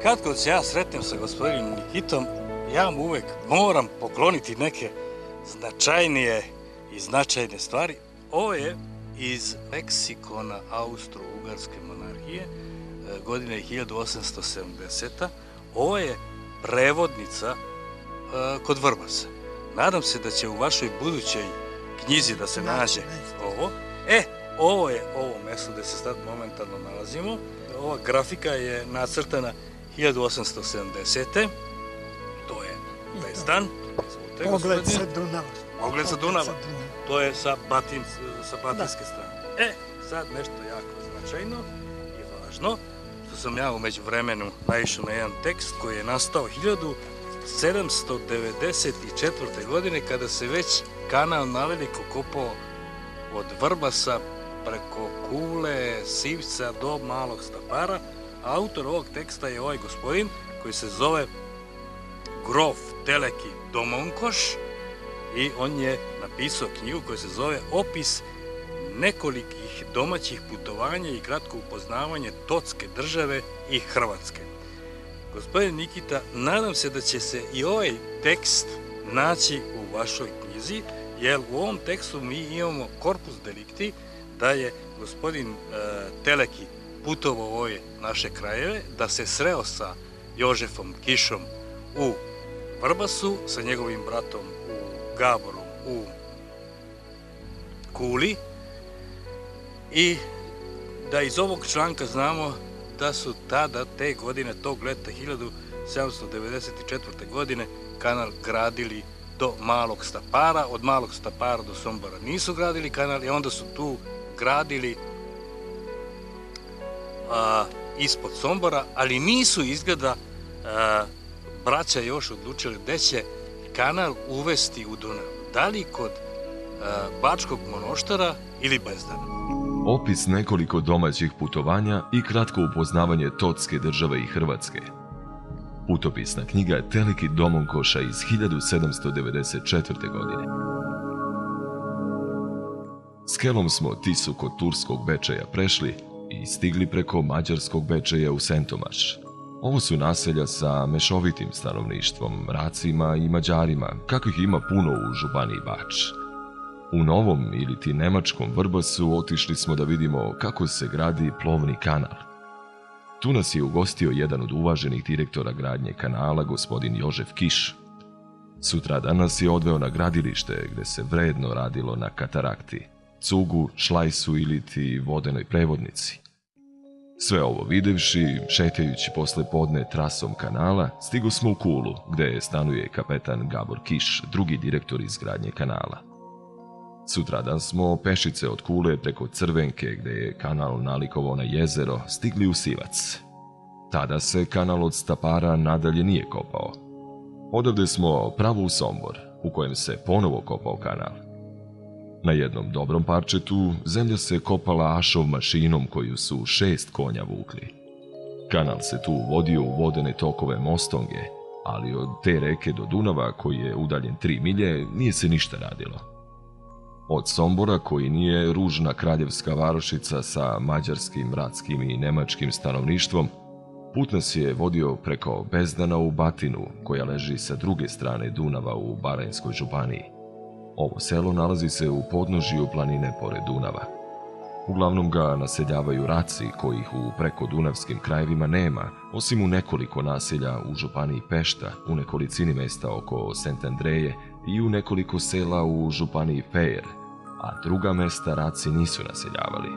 Kad god se ja sretnem sa gospodinom Nikitom, ja mu uvek moram pokloniti neke značajnije i značajne stvari. Ovo je iz leksikona Austro-Ugarske monarhije, godine 1870. Ovo je prevodnica kod Vrbasa. Nadam se da će u vašoj budućoj knjizi da se nađe ovo. Ovo je ovo mesto gde se sad momentalno nalazimo. Ova grafika je nacrtana 1870. To je taj stan. Pogled sa Dunava. Pogled sa Dunava. To je sa batinske strane. Sad nešto jako značajno i važno, što sam ja umeđu vremenu naišao na jedan tekst koji je nastao 1794. godine, kada se već kanal naveliko kopao od Vrbasa preko Kule, Sivca do Malog Stapara. Autor ovog teksta je ovaj gospodin koji se zove grof Teleki Domonkoš i on je napisao knjigu koja se zove Opis nekolikih domaćih putovanja i kratko upoznavanje Totske države i Hrvatske. Gospodin Nikita, nadam se da će se i ovaj tekst naći u vašoj knjizi, jer u ovom tekstu mi imamo korpus delikti da je gospodin Teleki putovao u ove naše krajeve, da se sreo sa Jožefom Kišom u Vrbasu, sa njegovim bratom Gaborom u Kuli, i da iz ovog članka znamo da su tada, te godine, tog leta 1794. godine, kanal gradili do Malog Stapara. Od Malog Stapara do Sombora nisu gradili kanal i onda su tu gradili ispod Sombora, ali nisu izgleda braća još odlučili gde će kanal uvesti u Dunav. Da li kod Bačkog Monoštara ili Bezdana? Opis nekoliko domaćih putovanja i kratko upoznavanje Totske države i Hrvatske. Putopisna knjiga Teleki Domonkoša iz 1794. godine. Skelom smo Tisu kod Turskog Bečeja prešli i stigli preko Mađarskog Bečeja u Sentomaš. Ovo su naselja sa mešovitim stanovništvom, Racima i Mađarima, kakvih ima puno u županiji Bač. U novom iliti nemačkom Vrbasu otišli smo da vidimo kako se gradi plovni kanal. Tu nas je ugostio jedan od uvaženih direktora gradnje kanala, gospodin Jožef Kiš. Sutradan nas je odveo na gradilište gde se vredno radilo na katarakti, cugu, šlajsu iliti vodenoj prevodnici. Sve ovo videvši, šetajući posle podne trasom kanala, stigo smo u Kulu, gde stanuje kapetan Gabor Kiš, drugi direktor izgradnje kanala. Sutradan smo pešice od Kule preko Crvenke, gde je kanal nalikovao na jezero, stigli u Sivac. Tada se kanal od Stapara nadalje nije kopao. Odavde smo pravo u Sombor, u kojem se ponovo kopao kanal. Na jednom dobrom parčetu zemlja se kopala ašov mašinom koju su 6 konja vukli. Kanal se tu vodio u vodene tokove Mostonge, ali od te reke do Dunava, koji je udaljen 3 milje, nije se ništa radilo. Od Sombora, koji nije ružna kraljevska varošica sa mađarskim, ratskim i nemačkim stanovništvom, put nas je vodio preko Bezdana u Batinu, koja leži sa druge strane Dunava u Baranjskoj županiji. Ovo selo nalazi se u podnožju planine pored Dunava. Uglavnom ga naseljavaju Raci, kojih u prekodunavskim krajevima nema, osim u nekoliko naselja u županiji Pešta, u nekolicini mesta oko Sent Andreje i u nekoliko sela u županiji Pejer, a druga mesta Raci nisu naseljavali.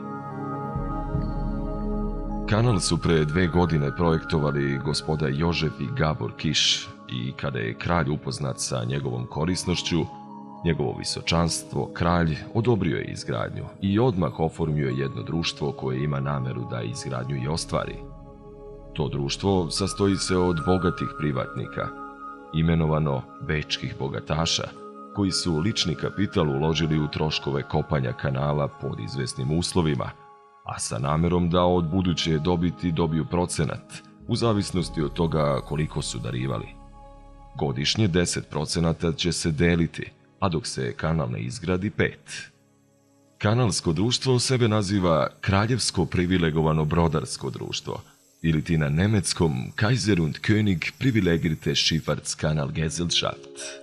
Kanal su pre 2 godine projektovali gospoda Jožef i Gabor Kiš i kada je kralj upoznat sa njegovom korisnošću, njegovo visočanstvo, kralj, odobrio je izgradnju i odmah oformio jedno društvo koje ima nameru da izgradnju i ostvari. To društvo sastoji se od bogatih privatnika, imenovano bečkih bogataša, koji su lični kapital uložili u troškove kopanja kanala pod izvesnim uslovima, a sa namerom da od buduće dobiti dobiju procenat, u zavisnosti od toga koliko su darivali. Godišnje 10% će se deliti, a dok se kanal ne izgradi 5. Kanalsko društvo sebe naziva Kraljevsko privilegovano brodarsko društvo, ili ti na nemeckom Kaiser und König privilegirte Schifffahrtskanalgesellschaft.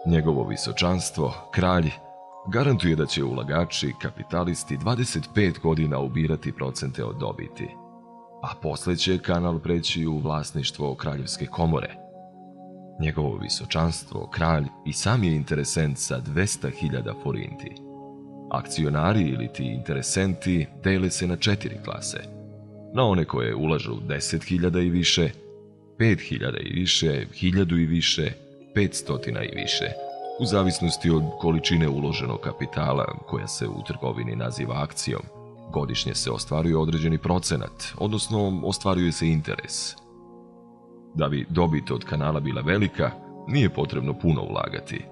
Njegovo visočanstvo, kralj, garantuje da će ulagači, kapitalisti 25 godina ubirati procente od dobiti, a posle će kanal preći u vlasništvo Kraljevske komore. Njegovo visočanstvo, kralj i sam je interesent sa 200.000 forinti. Akcionari ili ti interesenti dele se na 4 klase. Na one koje ulažu 10.000 i više, 5.000 i više, 1.000 i više, 500 i više, u zavisnosti od količine uloženog kapitala koja se u trgovini naziva akcijom. Godišnje se ostvaruje određeni procenat, odnosno ostvaruje se interes. Da bi dobit od kanala bila velika, nije potrebno puno ulagati.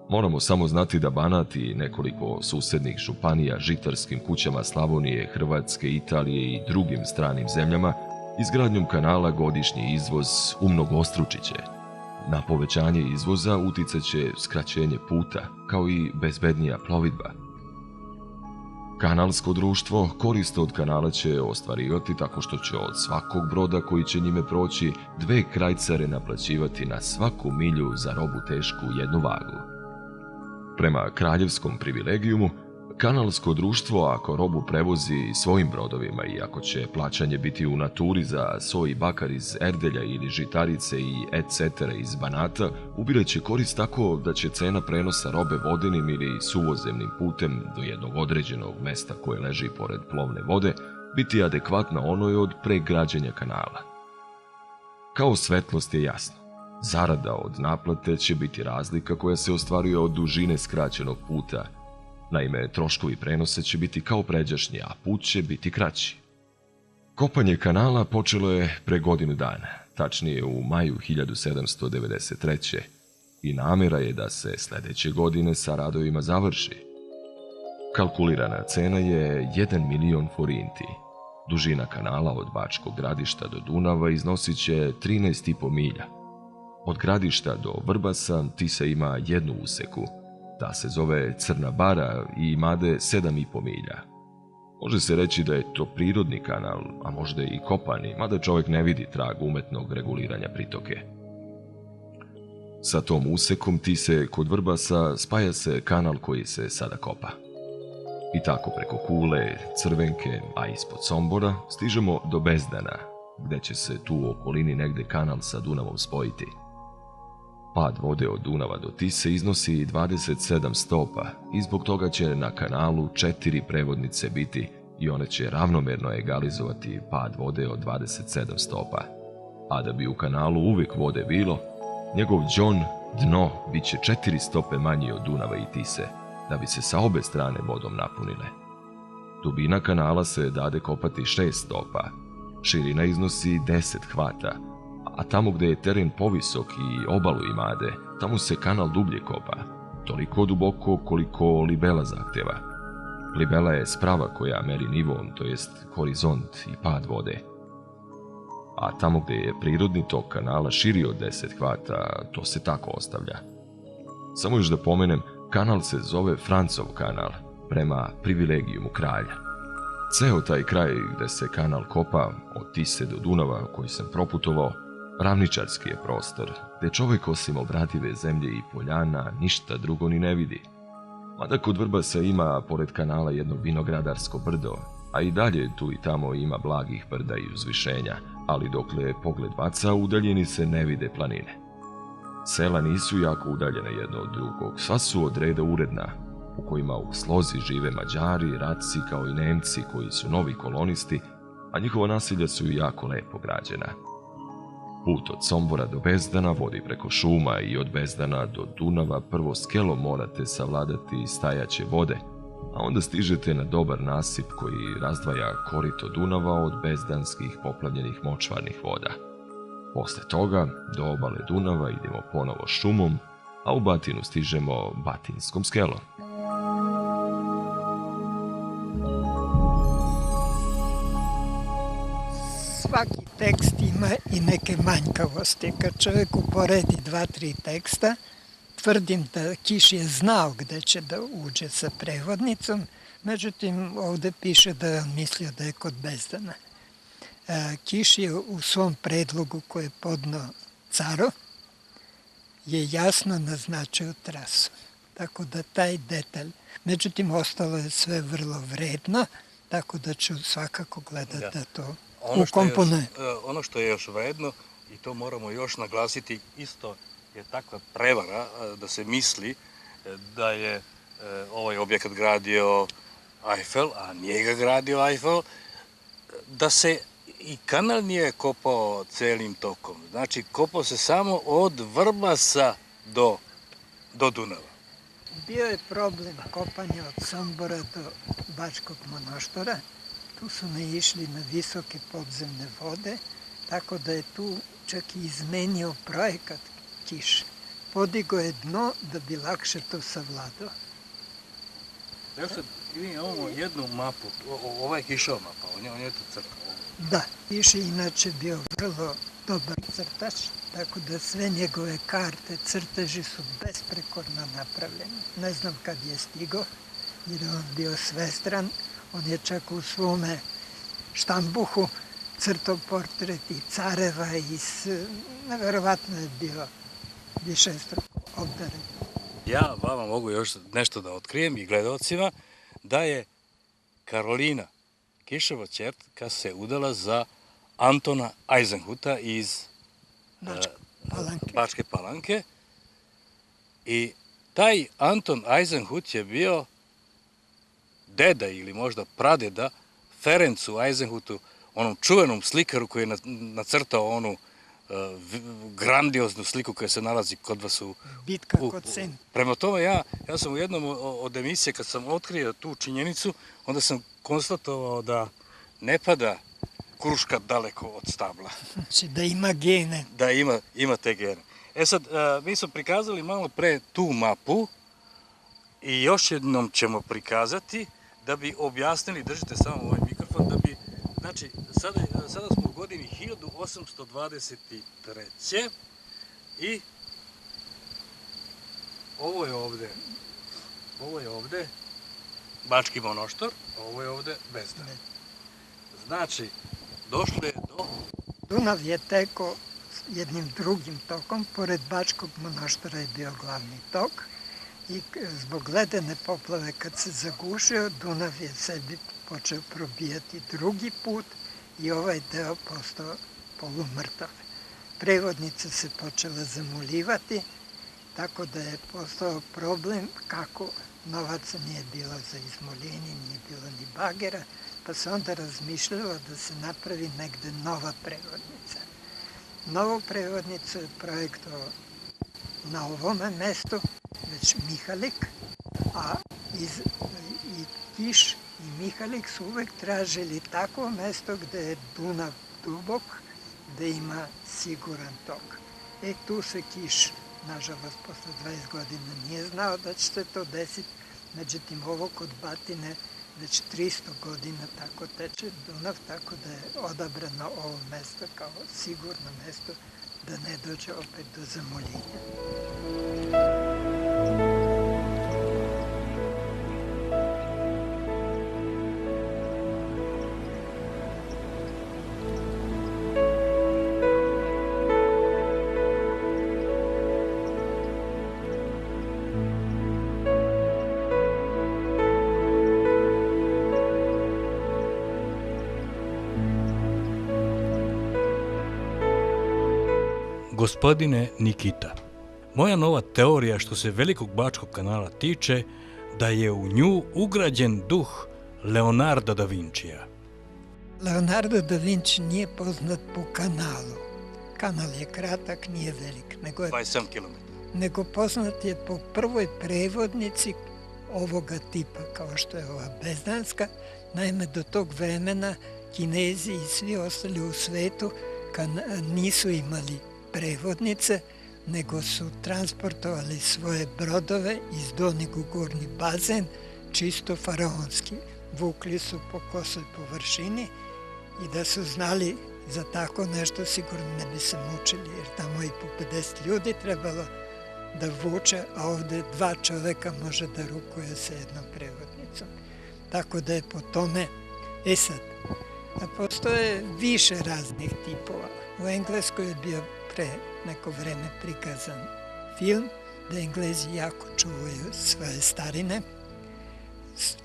Moramo samo znati da Banat i nekoliko susednih županija žitarskim kućama Slavonije, Hrvatske, Italije i drugim stranim zemljama izgradnjom kanala godišnji izvoz umnogostručit će. Na povećanje izvoza uticat će skraćenje puta, kao i bezbednija plovidba. Kanalsko društvo korist od kanala će ostvarivati tako što će od svakog broda koji će njime proći 2 krajcare naplaćivati na svaku milju za robu tešku 1 vagu. Prema kraljevskom privilegijumu, kanalsko društvo ako robu prevozi svojim brodovima i ako će plaćanje biti u naturi za so i bakar iz Erdelja ili žitarice i etc. iz Banata, ubirat će korist tako da će cena prenosa robe vodenim ili suvozemnim putem do jednog određenog mesta koje leži pored plovne vode biti adekvatna onoj od pre građenja kanala. Kao svetlost je jasno. Zarada od naplate će biti razlika koja se ostvaruje od dužine skraćenog puta. Naime, troškovi prenosa će biti kao pređašnji, a put će biti kraći. Kopanje kanala počelo je pre godinu dana, tačnije u maju 1793. i namjera je da se sledeće godine sa radovima završi. Kalkulirana cena je 1 milion forinti. Dužina kanala od Bačkog Gradišta do Dunava iznosit će 13,5 milja. Od Gradišta do Vrbasa Tisa ima 1 useku. Ta se zove Crna bara i imade 7,5 milja. Može se reći da je to prirodni kanal, a možda i kopani, mada čovjek ne vidi trag umetnog reguliranja pritoke. Sa tom usekom Tise kod Vrbasa spaja se kanal koji se sada kopa. I tako preko Kule, Crvenke, a ispod Sombora stižemo do Bezdana, gde će se tu u okolini negde kanal sa Dunavom spojiti. Pad vode od Dunava do Tise iznosi 27 stopa i zbog toga će na kanalu 4 prevodnice biti i one će ravnomerno egalizovati pad vode od 27 stopa. A da bi u kanalu uvijek vode bilo, njegov đon, dno, bit će 4 stope manji od Dunava i Tise, da bi se sa obe strane vodom napunile. Dubina kanala se dade kopati 6 stopa, širina iznosi 10 hvata, a tamo gde je teren povisok i obalu imade, tamo se kanal dublje kopa, toliko duboko koliko libela zahteva. Libela je sprava koja meri nivom, to jest horizont i pad vode. A tamo gde je prirodni tok kanala širi od 10 hvata, to se tako ostavlja. Samo još da pomenem, kanal se zove Francov kanal, prema privilegijumu kralja. Ceo taj kraj gde se kanal kopa, od Tise do Dunava koji sam proputovao, ravničarski je prostor, gde čovjek osim obradive zemlje i poljana ništa drugo ni ne vidi. Mada kod Vrbasa ima pored kanala jedno vinogradarsko brdo, a i dalje tu i tamo ima blagih brda i uzvišenja, ali dokle pogled baca, udaljeni se ne vide planine. Sela nisu jako udaljene jedno od drugog, sva su od reda uredna, u kojima u slozi žive Mađari, Ratci kao i Nemci koji su novi kolonisti, a njihova naselja su jako lepo građena. Put od Sombora do Bezdana vodi preko šuma i od Bezdana do Dunava prvo skelom morate savladati stajaće vode, a onda stižete na dobar nasip koji razdvaja korito Dunava od bezdanskih poplavljenih močvarnih voda. Posle toga do obale Dunava idemo ponovo šumom, a u Batinu stižemo Batinskom skelom. Svaki tekst ima i neke manjkavosti. Kad čovjek uporedi 2-3 teksta, tvrdim da Kiš je znao gde će da uđe sa prevodnicom, međutim ovde piše da je on mislio da je kod Bezdana. Kiš je u svom predlogu koje je podnao Caro je jasno naznačio trasu. Tako da taj detalj, međutim ostalo je sve vrlo vredno, tako da ću svakako gledati da to ukomponuje. Ono što je još vredno i to moramo još naglasiti, isto je takva prevara da se misli da je ovaj objekat gradio Eiffel, a nije ga gradio Eiffel, da se i kanal nije kopao celim tokom. Znači, kopao se samo od Vrbasa do Dunava. Bio je problem kopanja od Sombora do Bačkog Monoštora. Tu su naišli na visoke podzemne vode, tako da je tu čak i izmenio projekat kiše. Podigo je dno da bi lakše to savladao. Evo sad, imamo jednu mapu, ovo je Kišova mapa, on je to crtao. Da, Kiš je inače bio vrlo dobar crtač, tako da sve njegove karte, crteži su besprekorno napravljeni. Ne znam kad je stigao, jer je on bio svestran. On je čak u svome štambuhu crtao portret i careva i neverovatno je bio višestruko obdaren. Ja vama mogu još nešto da otkrijem i gledalcima, da je Karolina Kišova ćerka se udala za Antona Eisenhuta iz Bačke Palanke. I taj Anton Eisenhut je bio deda ili možda pradeda Ferencu Eisenhutu, onom čuvenom slikaru koji je nacrtao onu grandioznu sliku koja se nalazi kod vas u... Bitka kod Sente. Prema tome, ja sam u jednom od emisije, kad sam otkrio tu činjenicu, onda sam konstatovao da ne pada kruška daleko od stabla. Znači da ima gene. Da ima te gene. E sad, mi smo prikazali malo pre tu mapu i još jednom ćemo prikazati da bi objasnili, držite samo ovaj mikrofon, da bi, znači, sada smo u godini 1823. I ovo je ovde Bački Monoštor, a ovo je ovde Bezdan. Znači, došlo je do... Dunav je teko jednim drugim tokom, pored Bačkog Monoštora je bio glavni tok i zbog ledene poplave kad se zagušio, Dunav je sebi počeo probijati drugi put i ovaj deo postao polumrtav. Prevodnica se počela zamuljivati, tako da je postao problem kako novaca nije bilo za izmoljenje, nije bilo ni bagera, pa se onda razmišljalo da se napravi negde nova prevodnica. Novu prevodnicu je projektovao na ovome mestu već Mihalik, a i Kiš i Mihalik su uvek tražili takvo mesto gde je Dunav dubok, gde ima siguran tok. Tu se Kiš, nažalost, posle 20 godina nije znao da će se to desiti, međutim ovo kod Batine već 300 godina tako teče Dunav, tako da je odabrano ovo mesto kao sigurno mesto da ne dođe opet do zamoljenja. Gospodine Nikita, moja nova teorija što se Velikog Bačkog kanala tiče, da je u nju ugrađen duh Leonarda da Vincija. Leonardo da Vinci nije poznat po kanalu. Kanal je kratak, nije velik. 27 km. Nego poznat je po prvoj prevodnici ovoga tipa, kao što je ova Bezdanska. Naime, do tog vremena Kinezi i svi ostali u svetu nisu imali prevodnice, nego su transportovali svoje brodove iz Donjeg u Gornji bazen, čisto faraonski. Vukli su po kosoj površini i da su znali za tako nešto sigurno ne bi se mučili, jer tamo i po 50 ljudi trebalo da vuče, a ovde 2 čoveka može da rukuje sa jednom prevodnicom. Tako da je po tome... sad, postoje više raznih tipova. U Engleskoj je bio pre neko vreme prikazan film da Englezi jako čuvaju svoje starine,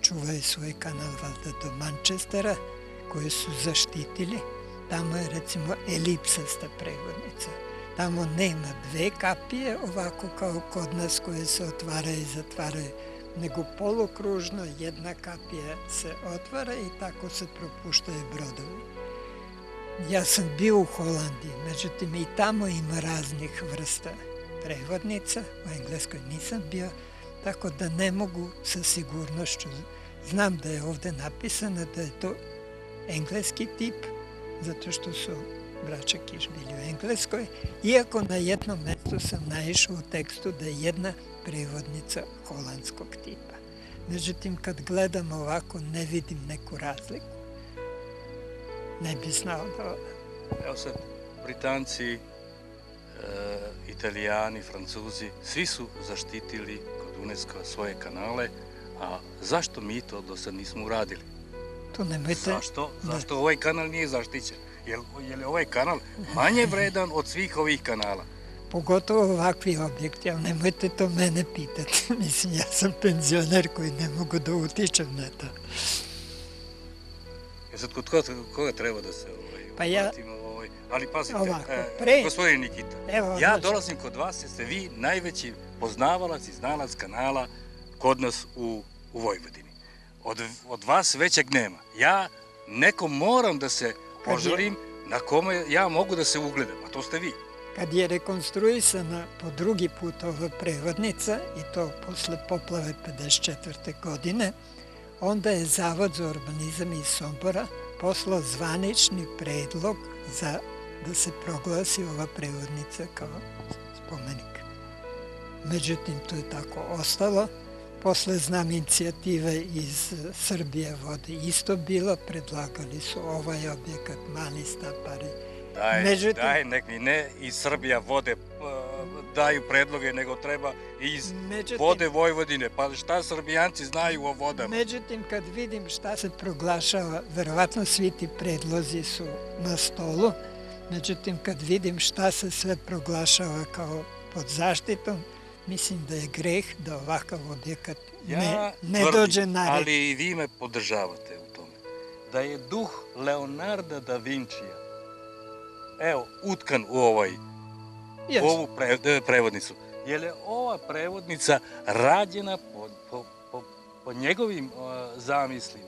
čuvaju svoj kanal valjda do Manchestera, koji su zaštitili tamo je recimo elipsasta prevodnica. Tamo nema dve kapije ovako kao kod nas koje se otvaraju i zatvaraju, nego polukružno jedna kapija se otvara i tako se propuštaju brodovi. Ja sam bio u Holandiji, međutim i tamo ima raznih vrsta prevodnica, u Engleskoj nisam bio, tako da ne mogu sa sigurnošću. Znam da je ovde napisano da je to engleski tip, zato što su braća Kiš bili u Engleskoj, iako na jednom mestu sam naišao u tekstu da je jedna prevodnica holandskog tipa. Međutim, kad gledam ovako, ne vidim neku razliku. Ne bi znao da... Evo sad, Britanci, Italijani, Francuzi, svi su zaštitili kod UNESCO svoje kanale, a zašto mi to do sad nismo uradili? To nemojte... Zašto ovaj kanal nije zaštićen? Je li ovaj kanal manje vredan od svih ovih kanala? Pogotovo ovakvi objekti, ali nemojte to mene pitati. Mislim, ja sam penzioner koji ne mogu da utičem na to. Sad, kod koga treba da se uplatimo? Ali pazite, gospodin Nikita, ja dolazim kod vas jer ste vi najveći poznavalac i znalac kanala kod nas u Vojvodini. Od vas većeg nema. Ja nekom moram da se poželim na kome ja mogu da se ugledam, a to ste vi. Kad je rekonstruisana po drugi put ova prevodnica, i to posle poplave 54. godine, onda je Zavod za urbanizam iz Sombora poslao zvanični predlog da se proglasi ova prevodnica kao spomenik. Međutim, to je tako ostalo. Posle znam inicijative iz Srbije vode isto bilo, predlagali su ovaj objekat, Mali Stapari. Daj, nek mi ne iz Srbija vode daju predloge, nego treba iz vode Vojvodine. Pa šta Srbijanci znaju o vodama? Međutim, kad vidim šta se proglašava, verovatno svi ti predlozi su na stolu, međutim, kad vidim šta se sve proglašava kao pod zaštitom, mislim da je greh da ovakav objekat ne dođe na red. Ali i vi me podržavate u tome. Da je duh Leonarda da Vincija, evo, utkan u ovu prevodnicu. Je li ova prevodnica rađena po njegovim zamislima?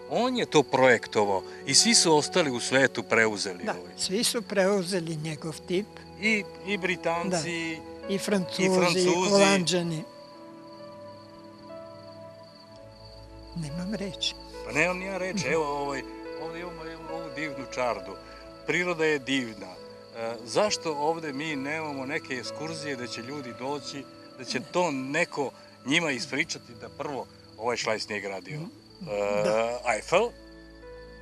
On je to projektovao i svi su ostali u svetu preuzeli. Da, svi su preuzeli njegov tip. I Britanci, i Francuzi, i Holanđani. Nemam reći. Pa nemam ni ja reći. Evo, ovdje imamo ovu divnu čardu. Priroda je divna. Zašto ovdje mi nemamo neke ekskurzije da će ljudi doći, da će to neko njima ispričati da prvo ovaj Šlajs nije gradio Eiffel,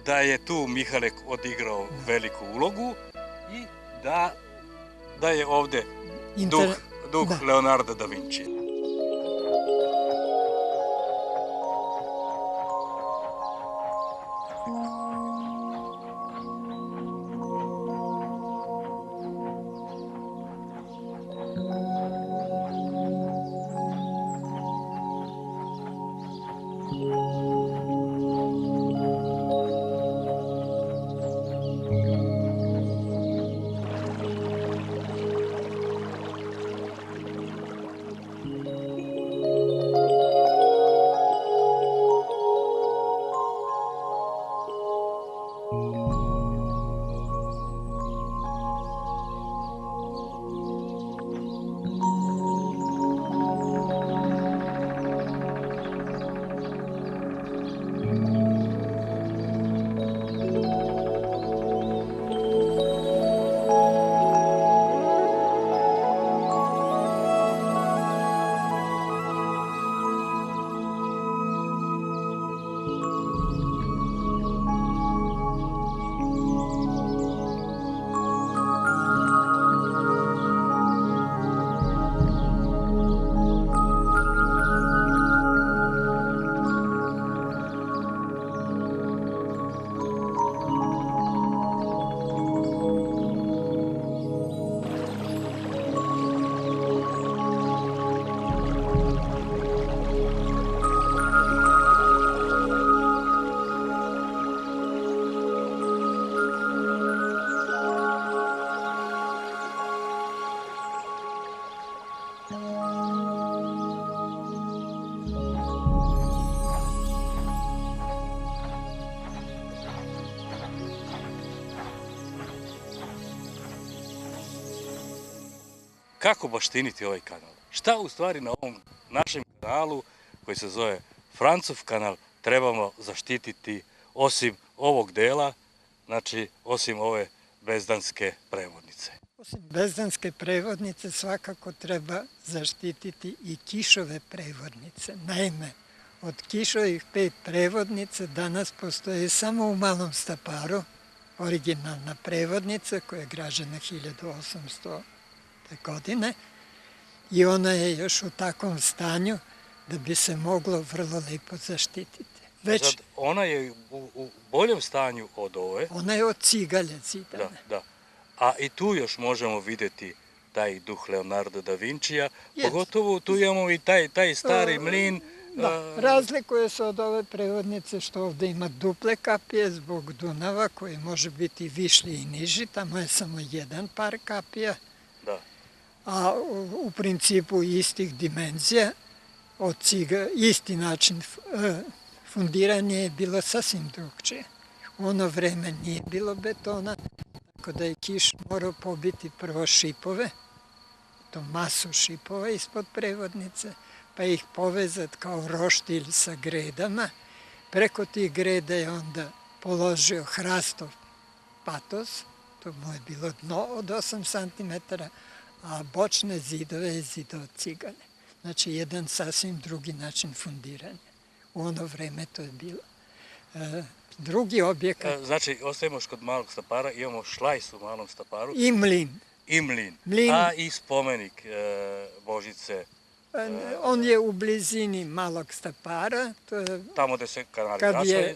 da je tu Mihalek odigrao veliku ulogu i da je ovdje duh Leonarda da Vincija. kako baštiniti ovaj kanal? Šta u stvari na ovom našem kanalu, koji se zove Francov kanal, trebamo zaštititi osim ovog dela, znači osim ove bezdanske prevodnice? Osim bezdanske prevodnice svakako treba zaštititi i kišove prevodnice. Naime, od kišovih 5 prevodnica danas postoje samo u Malom Staparu originalna prevodnica koja je građena 1800. godine i ona je još u takvom stanju da bi se moglo vrlo lepo zaštititi. Sad, ona je u boljem stanju od ove. Ona je od cigalja zidana. Da. A i tu još možemo vidjeti taj duh Leonardo da Vincija, pogotovo tu imamo i taj stari mlin. Da, razlikuje se od ove prevodnice što ovde ima duple kapije zbog Dunava koji može biti višlji i niži, tamo je samo jedan par kapija, a u principu istih dimenzija, isti način fundiranja je bilo sasvim drugčije. U ono vreme nije bilo betona, tako da je kiš morao pobiti prvo šipove, to masu šipova ispod prevodnice, pa ih povezati kao roštilj sa gredama. Preko tih greda je onda položio hrastov patos, to mu je bilo dno od 8 cm, a bočne zidove je zidao cigane. Znači, jedan sasvim drugi način fundiranja. U ono vreme to je bilo. Drugi objekat... Znači, ostajemo još kod Malog Stapara, imamo šlajs u Malom Staparu. I mlin. I mlin. A i spomenik Božice. On je u blizini Malog Stapara. Tamo gde se kanali vraćaju.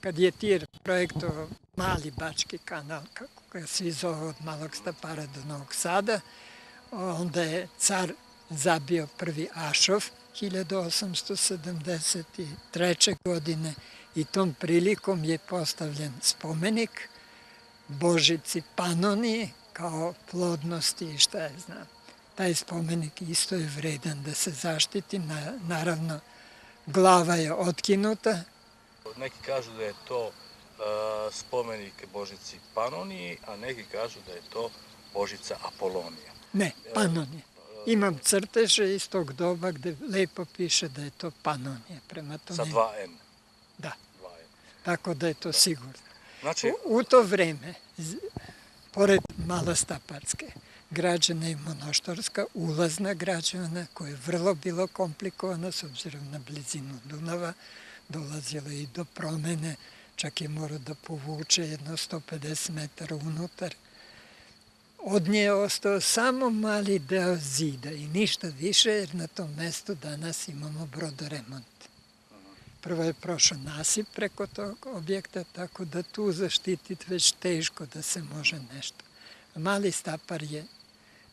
Kad je Tir projektovao mali bački kanal, kako ga svi zove od Malog Stapara do Novog Sada, onda je car zabio prvi ašov 1873. godine i tom prilikom je postavljen spomenik Božici Panoniji kao plodnosti i šta je znam. Taj spomenik isto je vredan da se zaštiti, naravno glava je otkinuta. Neki kažu da je to spomenik Božici Panoniji, a neki kažu da je to Božica Apolonija. Ne, Panonija. Imam crteže iz tog doba gde lepo piše da je to Panonija. Sa 2 N. Da, tako da je to sigurno. Znači... U to vreme, pored Malostaparske, građena je monoštorska ulazna građevina koja je vrlo bilo komplikovana s obzirom na blizinu Dunava. Dolazilo je i do promene, čak je morao da povuče jedno 150 metara unutar. Od nje je ostao samo mali deo zida i ništa više, jer na tom mestu danas imamo brodoremont. Prvo je prošao nasip preko tog objekta, tako da tu zaštititi već teško da se može nešto. Mali Stapar je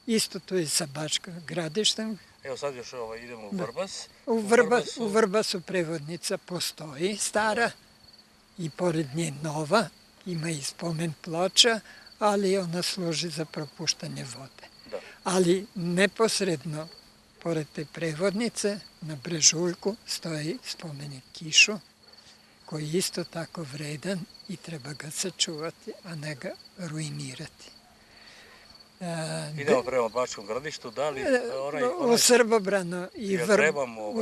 isto tu i sa Bačkim Gradištem. Evo sad još idemo u Vrbas. U Vrbasu prevodnica postoji stara i pored nje nova, ima i spomen ploča, ali ona služi za propuštanje vode. Ali neposredno pored te prevodnice na brežuljku stoji spomenik Kišu, koji je isto tako vredan i treba ga sačuvati, a ne ga ruinirati. Idemo prema Bačkom Gradištu, da li... U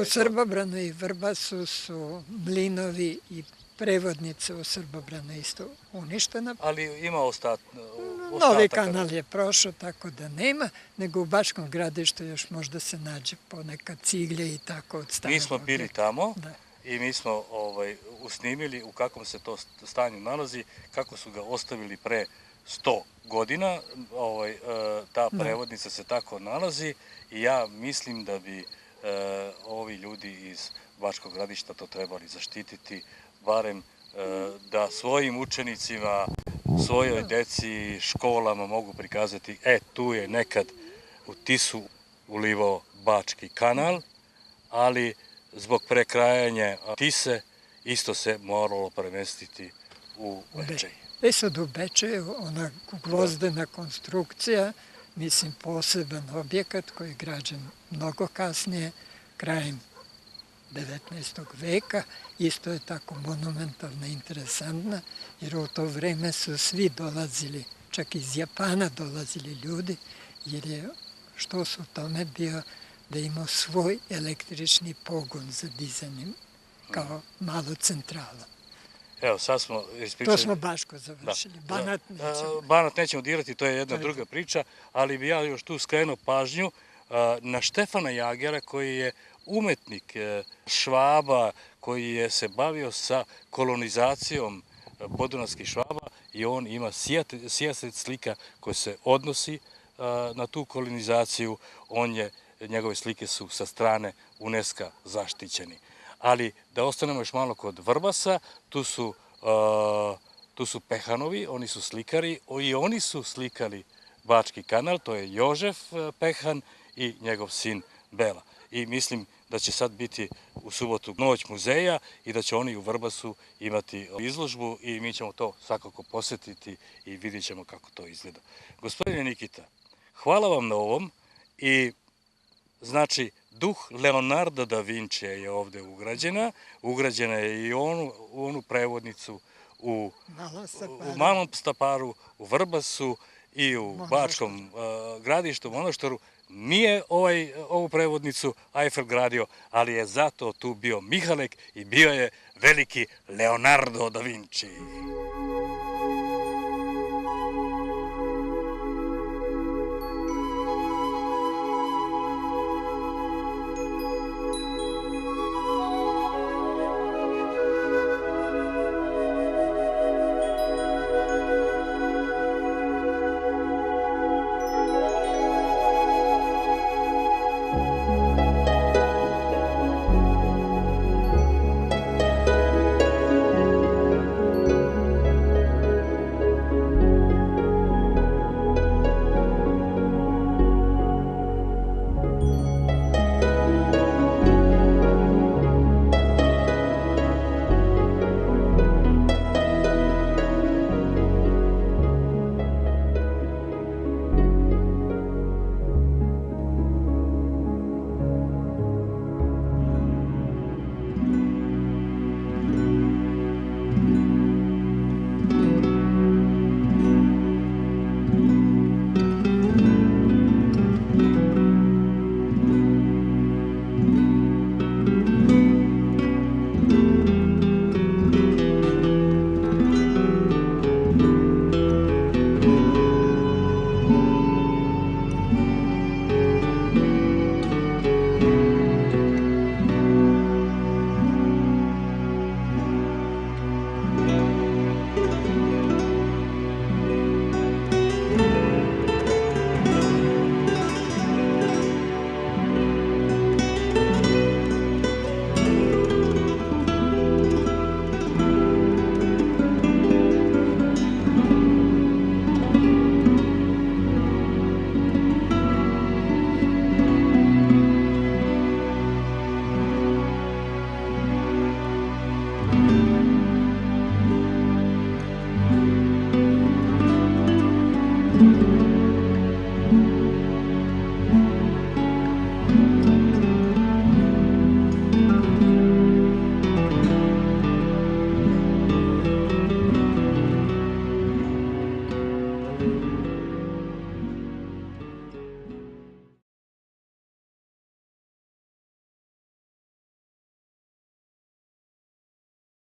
Srbobranu i Vrbasu su mlinovi i prevodnice u Srbobranu isto uništena. Ali ima ostataka? Novi kanal je prošao, tako da nema, nego u Bačkom Gradištu još možda se nađe ponekad ciglje i tako od starog. Mi smo bili tamo i mi smo usnimili u kakvom se to stanju nalazi, kako su ga ostavili pre 100 godina, ta prevodnica se tako nalazi i ja mislim da bi ovi ljudi iz Bačkog Gradišta to trebali zaštititi, barem da svojim učenicima, svojoj deci, školama mogu prikazati, tu je nekad u Tisu ulivao Bački kanal, ali zbog prekrajanja Tise isto se moralo premestiti u Bečej. Sad u Bečeju, ona gvozdena konstrukcija, mislim poseban objekat koji je građen mnogo kasnije, krajem 19. veka, isto je tako monumentalna i interesantna, jer u to vreme su svi dolazili, čak iz Japana dolazili ljudi, jer je što su tome bio da imao svoj električni pogon za dizanje, kao malo centrala. Evo, sad smo ispričali... To smo Baško završili. Banat nećemo. Banat nećemo dirati, to je jedna druga priča, ali bi ja još tu skrenuo pažnju na Štefana Jagera, koji je umetnik Švaba, koji je se bavio sa kolonizacijom podunavskih Švaba i on ima sijaset slika koje se odnosi na tu kolonizaciju. Njegove slike su sa strane UNESCO zaštićeni. Ali da ostanemo još malo kod Vrbasa, tu su Pehanovi, oni su slikari i oni su slikali Bački kanal, to je Jožef Pehan i njegov sin Bela. I mislim da će sad biti u subotu noć muzeja i da će oni u Vrbasu imati izložbu i mi ćemo to svakako posjetiti i vidjet ćemo kako to izgleda. Gospodine Nikita, hvala vam na ovom i znači duh Leonarda da Vincija je ovde ugrađena je i u onu prevodnicu u Malom Staparu, u Vrbasu i u Bačkom gradištu, Monoštoru. Nije ovu prevodnicu Eiffel gradio, ali je zato tu bio Mihalek i bio je veliki Leonardo da Vinci.